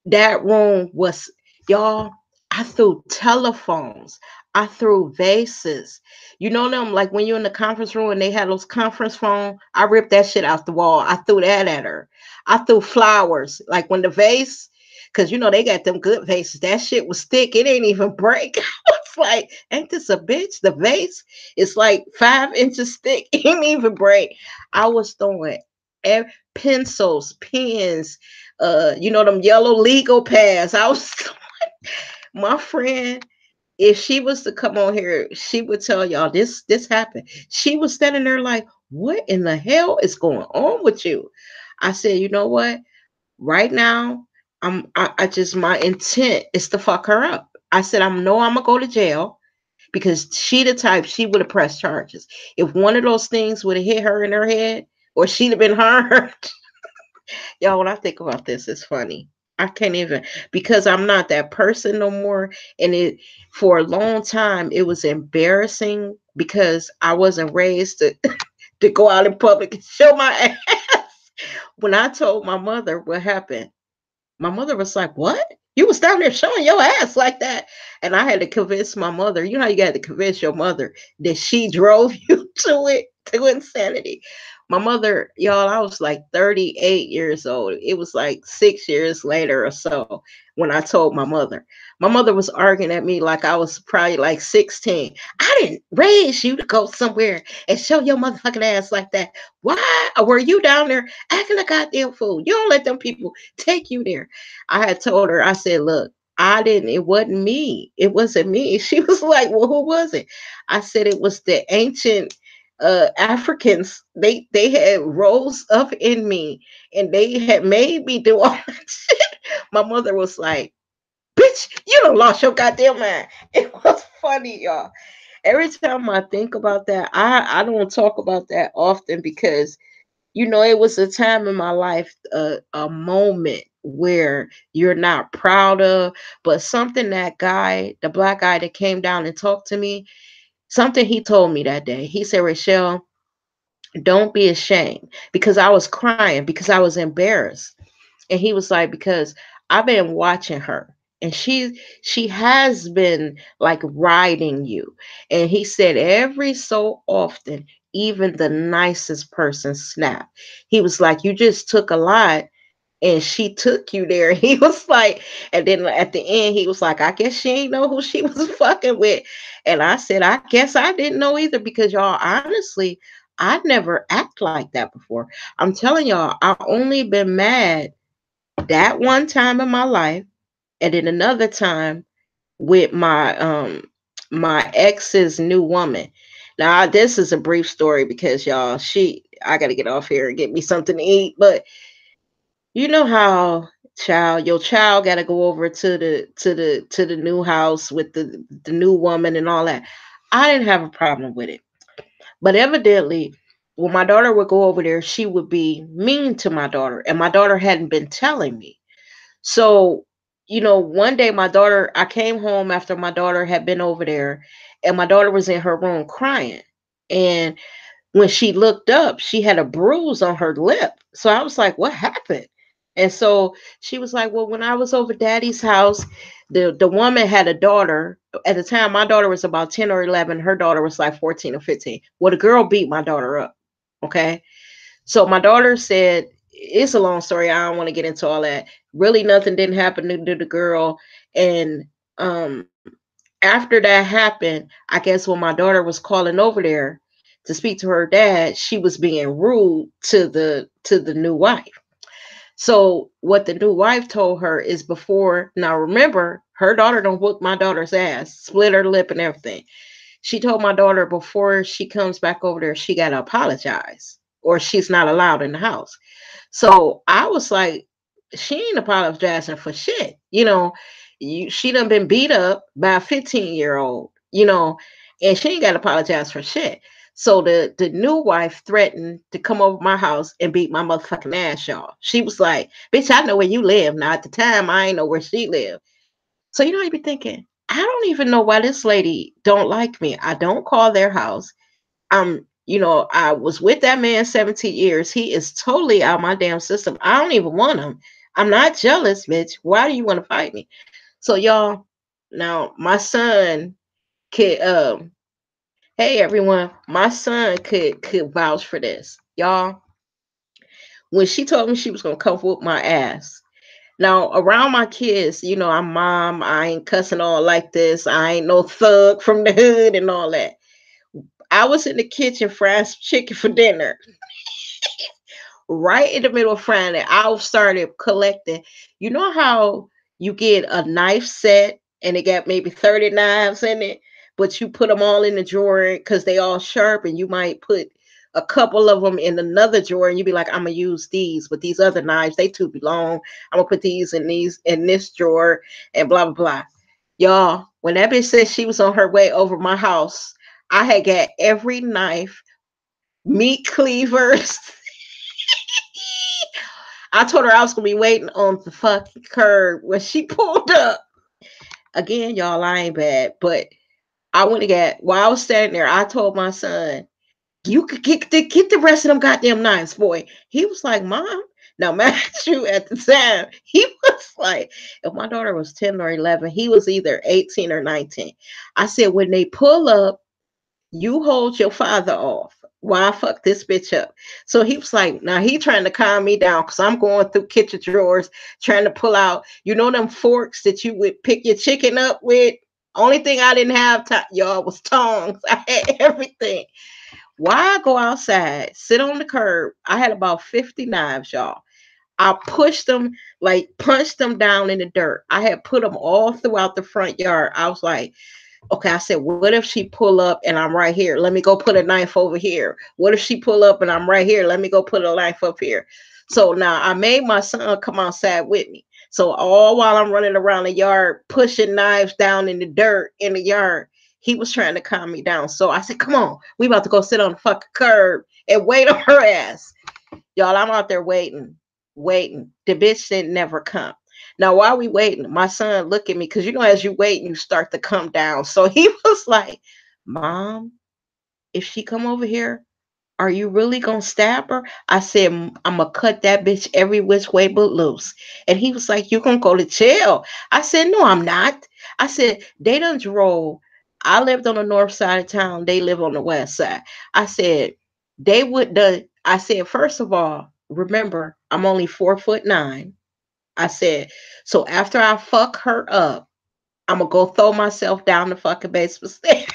That room was, y'all, I threw telephones, I threw vases. You know them, like when you're in the conference room and they had those conference phone, I ripped that shit out the wall. I threw that at her. I threw flowers. Like when the vase, because they got them good vases. That shit was thick. It ain't even break. I was like, ain't this a bitch? The vase is like 5 inches thick. It ain't even break. I was throwing pencils, pens, them yellow legal pads. I was my friend, if she was to come on here, she would tell y'all this happened. She was standing there like, what in the hell is going on with you? I said, you know what? Right now, I just, my intent is to fuck her up. I said, I'm gonna go to jail, because she the type, she would have pressed charges. If one of those things would have hit her in her head, or she'd have been hurt. Y'all, when I think about this, it's funny. I can't even, because I'm not that person no more. And it, for a long time, it was embarrassing because I wasn't raised to, to go out in public and show my ass. When I told my mother what happened, my mother was like, "What? You was down there showing your ass like that?" And I had to convince my mother. You know how you got to convince your mother that she drove you to it, to insanity. My mother, y'all, I was like 38 years old. It was like 6 years later or so when I told my mother. My mother was arguing at me like I was probably like 16. I didn't raise you to go somewhere and show your motherfucking ass like that. Why were you down there acting a goddamn fool? You don't let them people take you there. I had told her, I said, look, I didn't, it wasn't me. It wasn't me. She was like, well, who was it? I said, it was the ancient Africans. They had rose up in me and they had made me do all that shit. My mother was like, bitch, you done lost your goddamn mind. It was funny, y'all. Every time I think about that, I don't talk about that often because it was a time in my life, a moment where you're not proud of, but something that guy, the black guy that came down and talked to me, something he told me that day. He said, Rachelle, don't be ashamed, because I was crying because I was embarrassed. And he was like, because I've been watching her and she has been like riding you. And he said every so often, even the nicest person snap. He was like, you just took a lot and she took you there. He was like, and then at the end, he was like, I guess she ain't know who she was fucking with. And I said, I guess I didn't know either, because y'all, honestly, I never act like that before. I'm telling y'all, I only been mad that one time in my life, and then another time with my ex's new woman. Now this is a brief story because y'all, I gotta get off here and get me something to eat. But you know how your child gotta go over to the new house with the new woman and all that. I didn't have a problem with it. But evidently, when my daughter would go over there, she would be mean to my daughter. And my daughter hadn't been telling me. So, one day I came home after my daughter had been over there, and my daughter was in her room crying. And when she looked up, she had a bruise on her lip. So I was like, what happened? And so she was like, well, when I was over daddy's house, the woman had a daughter. At the time, my daughter was about 10 or 11. Her daughter was like 14 or 15. Well, the girl beat my daughter up. Okay. So my daughter said, it's a long story. I don't want to get into all that. Really, nothing didn't happen to the girl. And um, after that happened, I guess when my daughter was calling over there to speak to her dad, she was being rude to the new wife. So what the new wife told her is, before, now remember, her daughter don't whoop my daughter's ass, split her lip and everything. She told my daughter before she comes back over there, she got to apologize or she's not allowed in the house. So I was like, she ain't apologizing for shit. She done been beat up by a 15-year-old, and she ain't got to apologize for shit. So the new wife threatened to come over my house and beat my motherfucking ass, y'all. She was like, bitch, I know where you live. Now, at the time, I ain't know where she lived. So, you be thinking, I don't even know why this lady don't like me. I don't call their house. I was with that man 17 years. He is totally out my damn system. I don't even want him. I'm not jealous, bitch. Why do you want to fight me? So, y'all, now my son could hey everyone, my son could vouch for this. Y'all, when she told me she was gonna come whoop my ass. Now, around my kids, I'm mom, I ain't cussing all like this. I ain't no thug from the hood and all that. I was in the kitchen frying some chicken for dinner. Right in the middle of frying it, I started collecting. You know how you get a knife set and it got maybe 30 knives in it, but you put them all in the drawer because they all sharp, and you might put a couple of them in another drawer, and you be like, I'm gonna use these, but these other knives, they too long. I'm gonna put these in this drawer and blah blah blah. Y'all, when that bitch said she was on her way over my house, I had got every knife, meat cleavers. I told her I was gonna be waiting on the fucking curb when she pulled up. Again, y'all, I ain't bad, but I went to get while I was standing there. I told my son, "You could get the rest of them goddamn knives, boy." He was like, "Mom." Now, mind you, at the time, he was like, if my daughter was 10 or 11, he was either 18 or 19. I said, when they pull up, you hold your father off. Why fuck this bitch up? So he was like, now he trying to calm me down because I'm going through kitchen drawers trying to pull out, them forks that you would pick your chicken up with. Only thing I didn't have, y'all, was tongs. I had everything. Why I go outside, sit on the curb? I had about 50 knives, y'all. I pushed them, like punched them down in the dirt. I had put them all throughout the front yard. I was like, okay, I said, what if she pull up and I'm right here? Let me go put a knife over here. What if she pull up and I'm right here? Let me go put a knife up here. So now I made my son come outside with me. So all while I'm running around the yard, pushing knives down in the dirt in the yard, he was trying to calm me down. So I said, come on, we about to go sit on the fucking curb and wait on her ass. Y'all, I'm out there waiting. The bitch didn't never come. Now, while we waiting, my son look at me because as you wait, you start to come down. So he was like, Mom, if she come over here, are you really gonna stab her? I said, I'm gonna cut that bitch every which way but loose. And he was like, you gonna go to jail. I said, no, I'm not. I said, they done drove. I lived on the north side of town. They live on the west side. I said, I said, first of all, remember, I'm only 4'9". I said, so after I fuck her up, I'm gonna go throw myself down the fucking basement stairs.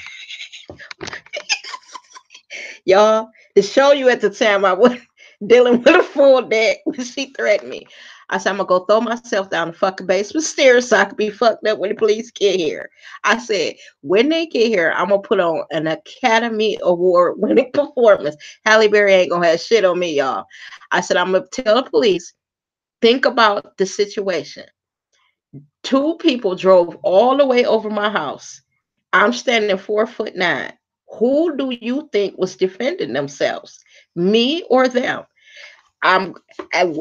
Y'all, to show you at the time I wasn't dealing with a full deck when she threatened me. I said, I'm gonna go throw myself down the fucking basement stairs so I could be fucked up when the police get here. I said, when they get here, I'm gonna put on an Academy Award winning performance. Halle Berry ain't gonna have shit on me, y'all. I said, I'm gonna tell the police, think about the situation. Two people drove all the way over my house. I'm standing 4'9". Who do you think was defending themselves? Me or them? I'm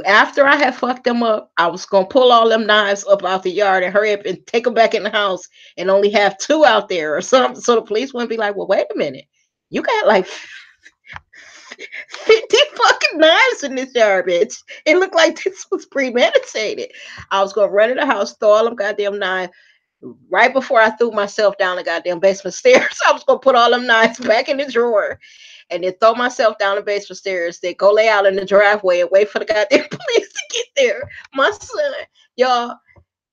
After I had fucked them up, I was gonna pull all them knives up out the yard and hurry up and take them back in the house and only have two out there or something. So the police wouldn't be like, well, wait a minute. You got like 50 fucking knives in this yard, bitch. It looked like this was premeditated. I was gonna run in the house, throw all them goddamn knives. Right before I threw myself down the goddamn basement stairs, I was gonna put all them knives back in the drawer and then throw myself down the basement stairs, then go lay out in the driveway and wait for the goddamn police to get there. My son, y'all,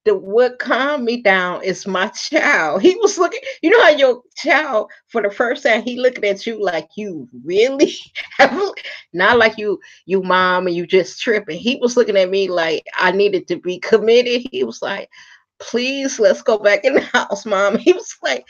what calmed me down is my child. He was looking, you know how your child, for the first time, he looking at you like you really have, not like you mom and you just tripping. He was looking at me like I needed to be committed. He was like, please, let's go back in the house, Mom. He was like,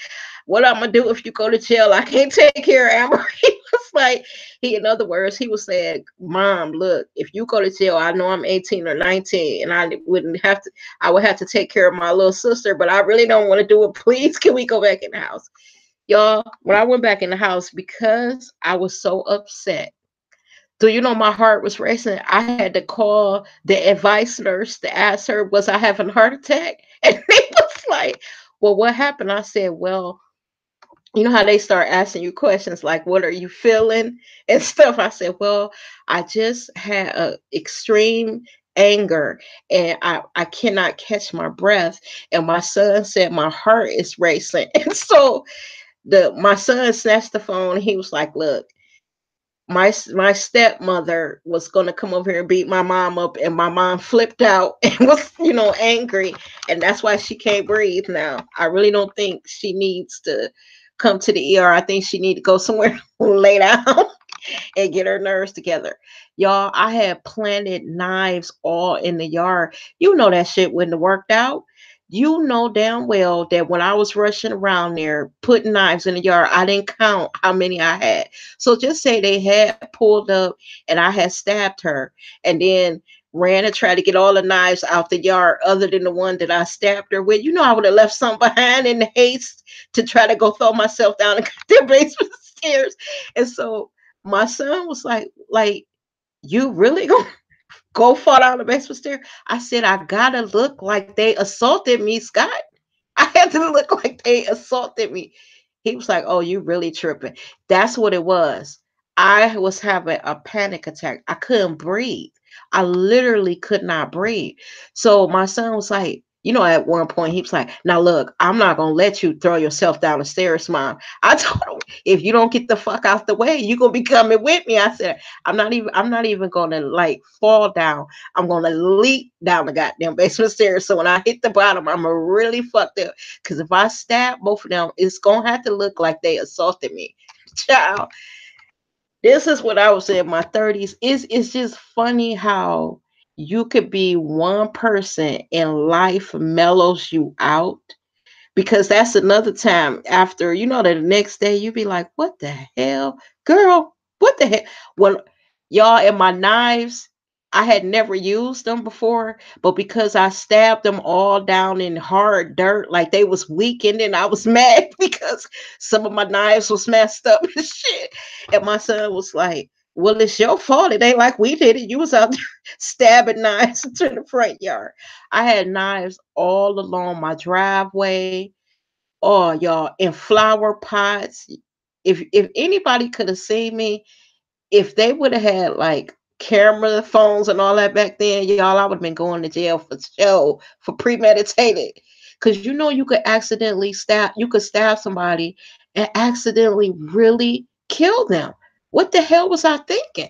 what I'm gonna do if you go to jail? I can't take care of Amber. He was like, in other words, he was saying, Mom, look, if you go to jail, I know I'm 18 or 19, and I would have to take care of my little sister, but I really don't want to do it. Please, can we go back in the house? Y'all, when I went back in the house, because I was so upset, do you know my heart was racing? I had to call the advice nurse to ask her, was I having a heart attack? And they was like, well, what happened? I said, well, you know how they start asking you questions like, what are you feeling and stuff? I said, well, I just had a extreme anger, and I cannot catch my breath. And my son said my heart is racing. And so my son snatched the phone. He was like, look, my stepmother was going to come over here and beat my mom up, and my mom flipped out and was, angry, and that's why she can't breathe now. I really don't think she needs to come to the ER. I think she need to go somewhere lay down and get her nerves together. Y'all, I had planted knives all in the yard. You know that shit wouldn't have worked out. You know damn well that when I was rushing around there putting knives in the yard, I didn't count how many I had. So just say they had pulled up and I had stabbed her, and then ran and tried to get all the knives out the yard other than the one that I stabbed her with. You know, I would have left some behind in haste to try to go throw myself down the basement stairs. And so my son was like, you really gonna go fall down the basement stair? I said, I gotta look like they assaulted me, Scott. I had to look like they assaulted me. He was like, oh, you really tripping. That's what it was. I was having a panic attack. I couldn't breathe. I literally could not breathe. So my son was like, at one point he was like, now look, I'm not gonna let you throw yourself down the stairs, Mom. I told him, if you don't get the fuck out the way, you're gonna be coming with me. I said, I'm not even gonna like fall down. I'm gonna leap down the goddamn basement stairs. So when I hit the bottom, I'm really fucked up. Because if I stab both of them, it's gonna have to look like they assaulted me. Child, this is what I was in my 30s. It's just funny how you could be one person and life mellows you out, because that's another time after, the next day you be like, what the hell, girl? What the hell? When y'all, and my knives, I had never used them before, but because I stabbed them all down in hard dirt, like they was weakened, and I was mad because some of my knives was messed up and shit. And my son was like, well, it's your fault. It ain't like we did it. You was out there stabbing knives into the front yard. I had knives all along my driveway. Oh, y'all, in flower pots. If anybody could have seen me, if they would have had like camera phones and all that back then, y'all, I would have been going to jail for show, for premeditated. Because you could stab somebody and accidentally really kill them. What the hell was I thinking?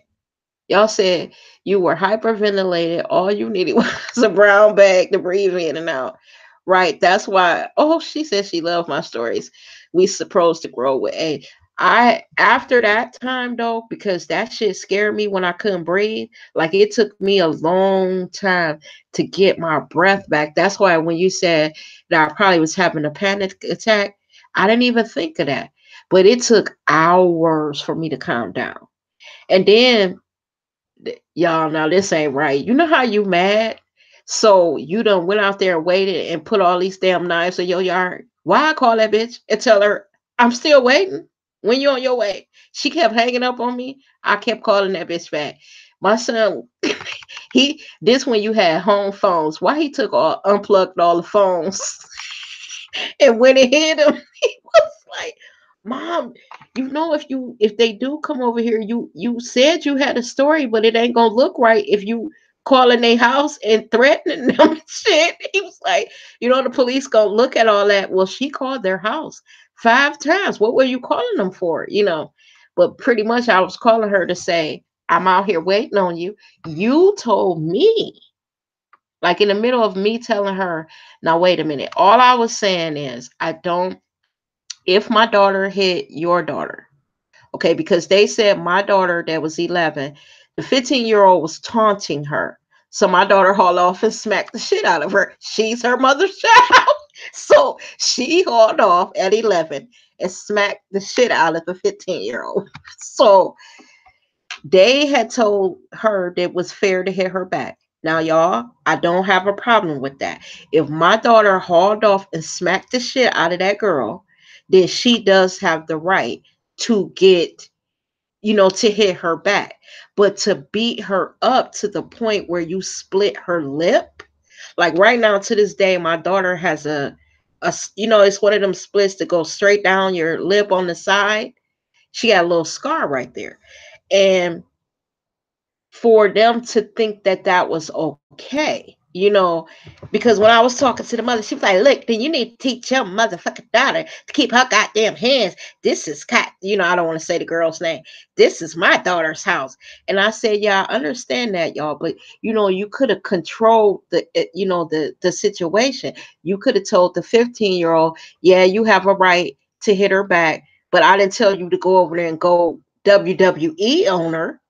Y'all said you were hyperventilated. All you needed was a brown bag to breathe in and out. Right. That's why. Oh, she said she loved my stories. We supposed to grow with after that time though, because that shit scared me when I couldn't breathe. Like it took me a long time to get my breath back. That's why when you said that I probably was having a panic attack, I didn't even think of that. But it took hours for me to calm down. And then y'all, now this ain't right. You know how you mad? So you done went out there and waited and put all these damn knives in your yard. Why I call that bitch and tell her I'm still waiting? When you on your way? She kept hanging up on me. I kept calling that bitch back. My son, this when you had home phones. Why he unplugged all the phones and when it hit him, he was like, Mom, if they do come over here, you said you had a story, but it ain't gonna look right if you calling their house and threatening them and shit. He was like, the police gonna look at all that. Well, she called their house 5 times. What were you calling them for? But pretty much I was calling her to say, I'm out here waiting on you. You told me, like in the middle of me telling her, now wait a minute. All I was saying is, if my daughter hit your daughter, okay, because they said my daughter that was 11, the 15-year-old was taunting her. So my daughter hauled off and smacked the shit out of her. She's her mother's child. So she hauled off at 11 and smacked the shit out of the 15-year-old. So they had told her that it was fair to hit her back. Now, y'all, I don't have a problem with that. If my daughter hauled off and smacked the shit out of that girl, then she does have the right to get, to hit her back. But to beat her up to the point where you split her lip, like right now to this day, my daughter has it's one of them splits that go straight down your lip on the side. She got a little scar right there. And for them to think that that was okay, because when I was talking to the mother, she was like, look, then you need to teach your motherfucking daughter to keep her goddamn hands. This is cat, I don't want to say the girl's name. This is my daughter's house. And I said, yeah, I understand that, y'all, but you could have controlled the situation. You could have told the 15-year-old, yeah, you have a right to hit her back, but I didn't tell you to go over there and go WWE on her.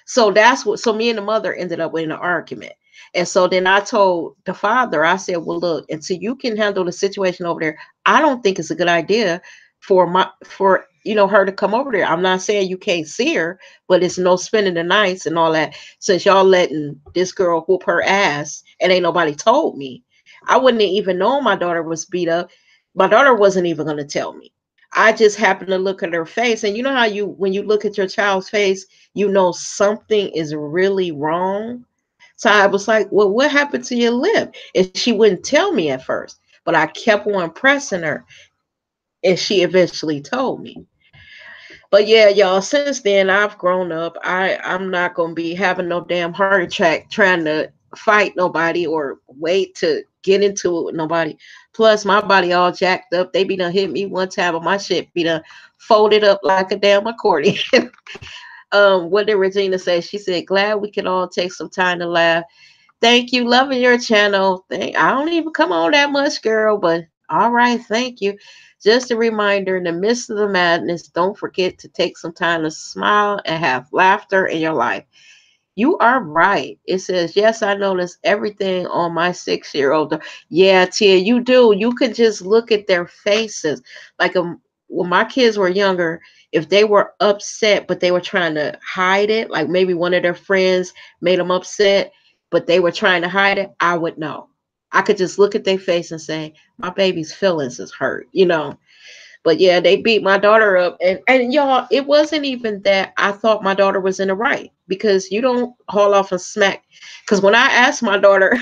So so me and the mother ended up in an argument. And so then I told the father, I said, well, look, until you can handle the situation over there, I don't think it's a good idea for her to come over there. I'm not saying you can't see her, but it's no spending the nights and all that. Since y'all letting this girl whoop her ass and ain't nobody told me, I wouldn't even know my daughter was beat up. My daughter wasn't even going to tell me. I just happened to look at her face. And you know how when you look at your child's face, something is really wrong. So I was like, well, what happened to your lip? And she wouldn't tell me at first, but I kept on pressing her and she eventually told me. But yeah, y'all, since then I've grown up. I'm not gonna be having no damn heart attack trying to fight nobody or wait to get into it with nobody. Plus my body all jacked up. They be done hit me one time, but my shit be done folded up like a damn accordion. What did Regina say? She said, glad we can all take some time to laugh. Thank you. Loving your channel. I don't even come on that much, girl, but all right. Thank you. Just a reminder, in the midst of the madness, don't forget to take some time to smile and have laughter in your life. You are right. It says, yes, I notice everything on my 6-year-old. Yeah, Tia, you do. You could just look at their faces. Like when my kids were younger, if they were upset, but they were trying to hide it, like maybe one of their friends made them upset, but they were trying to hide it, I would know. I could just look at their face and say, my baby's feelings is hurt. But yeah, they beat my daughter up. And y'all, it wasn't even that I thought my daughter was in the right, because you don't haul off and smack. Because when I asked my daughter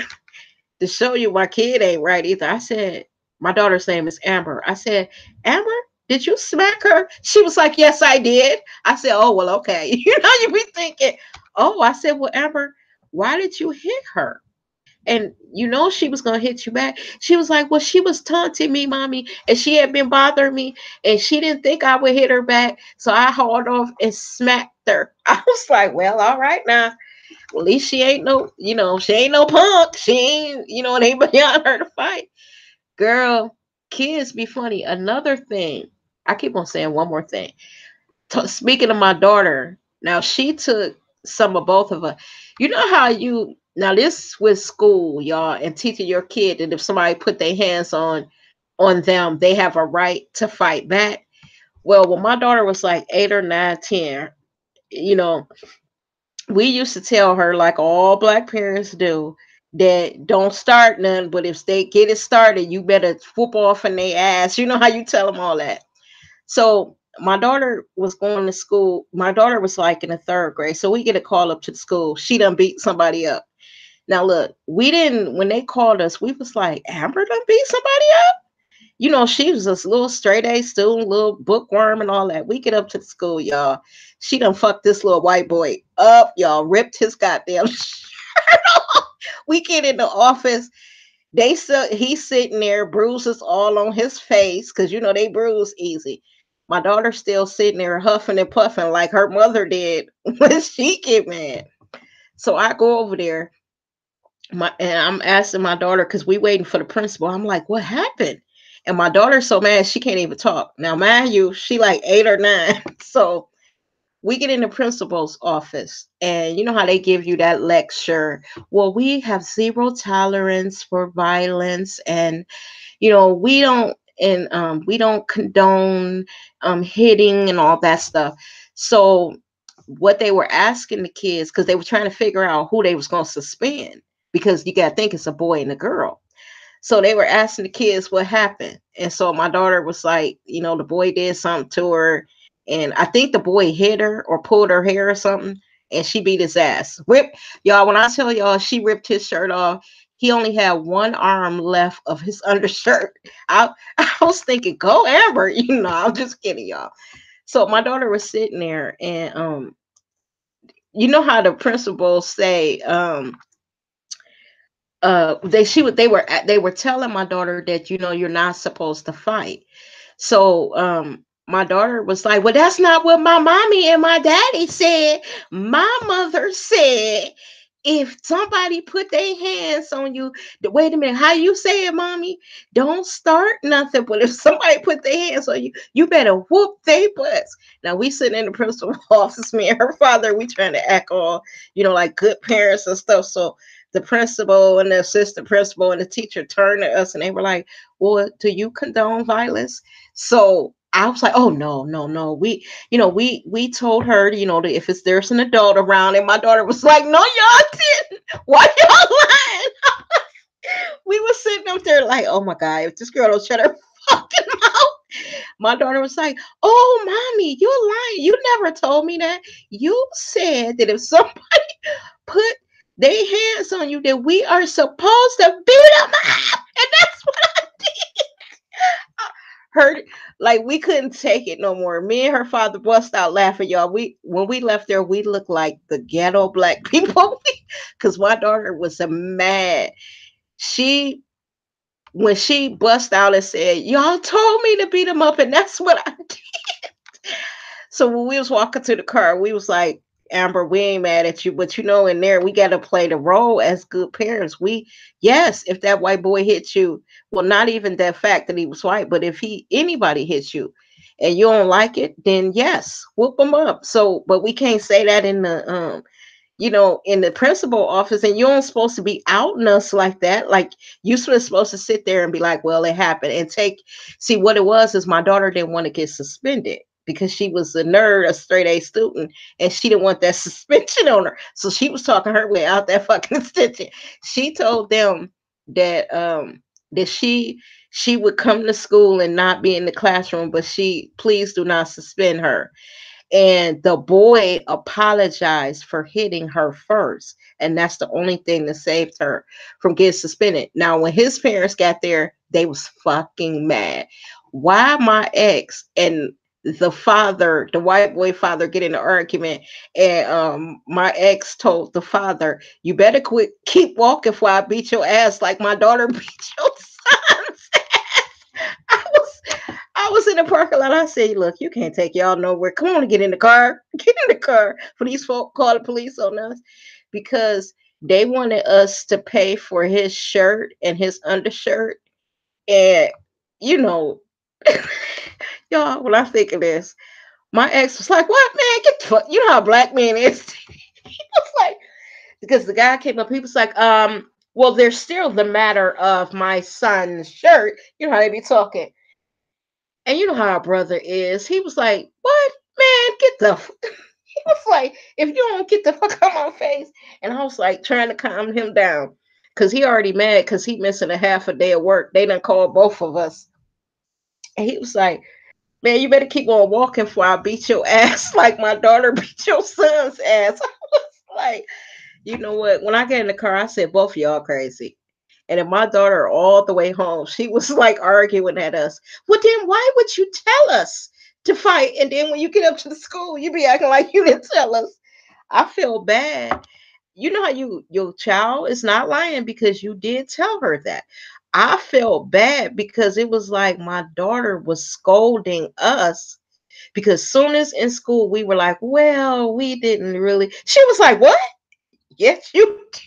to show you my kid ain't right either, I said, my daughter's name is Amber. I said, Amber, did you smack her? She was like, yes, I did. I said, oh, well, okay. You be thinking, oh, I said, well, Amber, why did you hit her? And she was going to hit you back. She was like, well, she was taunting me, mommy, and she had been bothering me, and she didn't think I would hit her back. So I hauled off and smacked her. I was like, well, all right now. Well, at least she ain't she ain't no punk. She ain't, it ain't beyond her to fight. Girl, kids be funny. Another thing, I keep on saying one more thing. Speaking of my daughter, now she took some of both of us. You know how now this with school, y'all, and teaching your kid that if somebody put their hands on them, they have a right to fight back. Well, when my daughter was like 8 or 9, 10, we used to tell her, like all Black parents do, that don't start none, but if they get it started, you better whoop off in their ass. You know how you tell them all that. So my daughter was going to school. My daughter was like in the 3rd grade. So we get a call up to the school. She done beat somebody up. Now look, when they called us, we was like, Amber done beat somebody up? She was this little straight A student, little bookworm and all that. We get up to the school, y'all. She done fucked this little white boy up, y'all. Ripped his goddamn shirt off. We get in the office. He's sitting there, bruises all on his face, because they bruise easy. My daughter's still sitting there huffing and puffing like her mother did when she get mad. So I go over there, and I'm asking my daughter, because we waiting for the principal. I'm like, what happened? And my daughter's so mad she can't even talk. Now, mind you, she like 8 or 9. So we get in the principal's office, and you know how they give you that lecture. Well, we have zero tolerance for violence, and we don't condone hitting and all that stuff. So what they were asking the kids, because they were trying to figure out who they was going to suspend, because you got to think it's a boy and a girl. So they were asking the kids what happened. And so my daughter was like, the boy did something to her. And I think the boy hit her or pulled her hair or something. And she beat his ass. Y'all, when I tell y'all she ripped his shirt off, he only had one arm left of his undershirt. I was thinking, go Amber. I'm just kidding, y'all. So my daughter was sitting there, and you know how the principals say, they were telling my daughter that you're not supposed to fight. So my daughter was like, well, that's not what my mommy and my daddy said. My mother said, if somebody put their hands on you, wait a minute, how you say it, mommy? Don't start nothing, but if somebody put their hands on you, you better whoop their butts. Now we sitting in the principal's office, me and her father, we trying to act all, like good parents and stuff. So the principal and the assistant principal and the teacher turned to us, and they were like, well, do you condone violence? So I was like, oh no, no, no. We told her, that if there's an adult around, and my daughter was like, no, y'all didn't. Why y'all lying? We were sitting up there like, oh my God, if this girl don't shut her fucking mouth. My daughter was like, oh mommy, you're lying. You never told me that. You said that if somebody put their hands on you, that we are supposed to beat them up. And that's what I did. Her, like, we couldn't take it no more. Me and her father bust out laughing, y'all. When we left there, we looked like the ghetto black people because my daughter was a mad. She When she bust out and said, y'all told me to beat him up, and that's what I did. So when we was walking to the car, we was like, Amber, we ain't mad at you, but in there we got to play the role as good parents. Yes, if that white boy hits you, well, not even that fact that he was white, but if anybody hits you and you don't like it, then yes, whoop them up. So, but we can't say that in the in the principal office, and you aren't supposed to be outing us like that. Like, you supposed to sit there and be like, well, it happened, and see what it was is my daughter didn't want to get suspended because she was a nerd, a straight A student, and she didn't want that suspension on her. So she was talking her way out that fucking extension. She told them that she would come to school and not be in the classroom, but please do not suspend her. And the boy apologized for hitting her first. And that's the only thing that saved her from getting suspended. Now, when his parents got there, they was fucking mad. Why my ex and the white boy father, get in an argument, and my ex told the father, you better keep walking before I beat your ass like my daughter beat your son's ass. I was in the parking lot. I said, look, you can't take y'all nowhere. Come on, get in the car. Get in the car. For these folk call the police on us because they wanted us to pay for his shirt and his undershirt. And, you know, y'all, when I think of this, my ex was like, what, man? Get the fuck. You know how black man is. He was like, because the guy came up, he was like, well, there's still the matter of my son's shirt. You know how they be talking. And you know how our brother is. He was like, what? Man, get the he was like, if you don't get the fuck out of my face. And I was like trying to calm him down. Cause he already mad because he missing a half a day of work. They done called both of us. And he was like, man, you better keep on walking before I beat your ass like my daughter beat your son's ass. I was like, you know what? When I get in the car, I said, both of y'all crazy. And then my daughter, all the way home, she was like arguing at us. Well, then why would you tell us to fight? And then when you get up to the school, you be acting like you didn't tell us. I feel bad. You know how your child is not lying because you did tell her that. I felt bad because it was like my daughter was scolding us because soon as in school we were like, well, we didn't really. She was like, what? Yes, you did.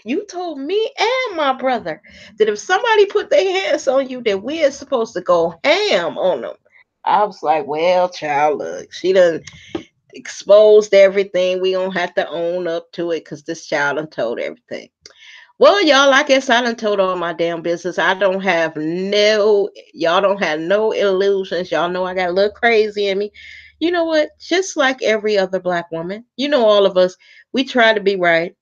You told me and my brother that if somebody put their hands on you, that we are supposed to go ham on them. I was like, well, child, look, exposed everything. We don't have to own up to it because this child done told everything. Well, y'all, I guess I done told all my damn business. Y'all don't have no illusions. Y'all know I got a little crazy in me. You know what? Just like every other black woman, all of us, we try to be right,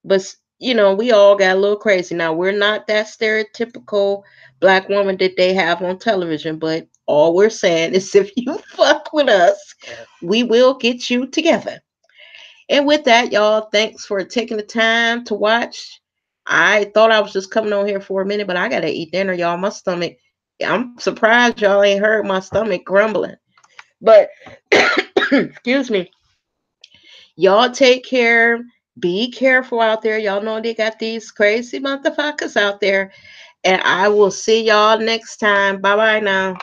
but we all got a little crazy. Now, we're not that stereotypical black woman that they have on television, but all we're saying is if you fuck with us, we will get you together. And with that, y'all, thanks for taking the time to watch. I thought I was just coming on here for a minute, but I gotta eat dinner, y'all. My stomach, I'm surprised y'all ain't heard my stomach grumbling. But excuse me. Y'all take care. Be careful out there. Y'all know they got these crazy motherfuckers out there. And I will see y'all next time. Bye bye now.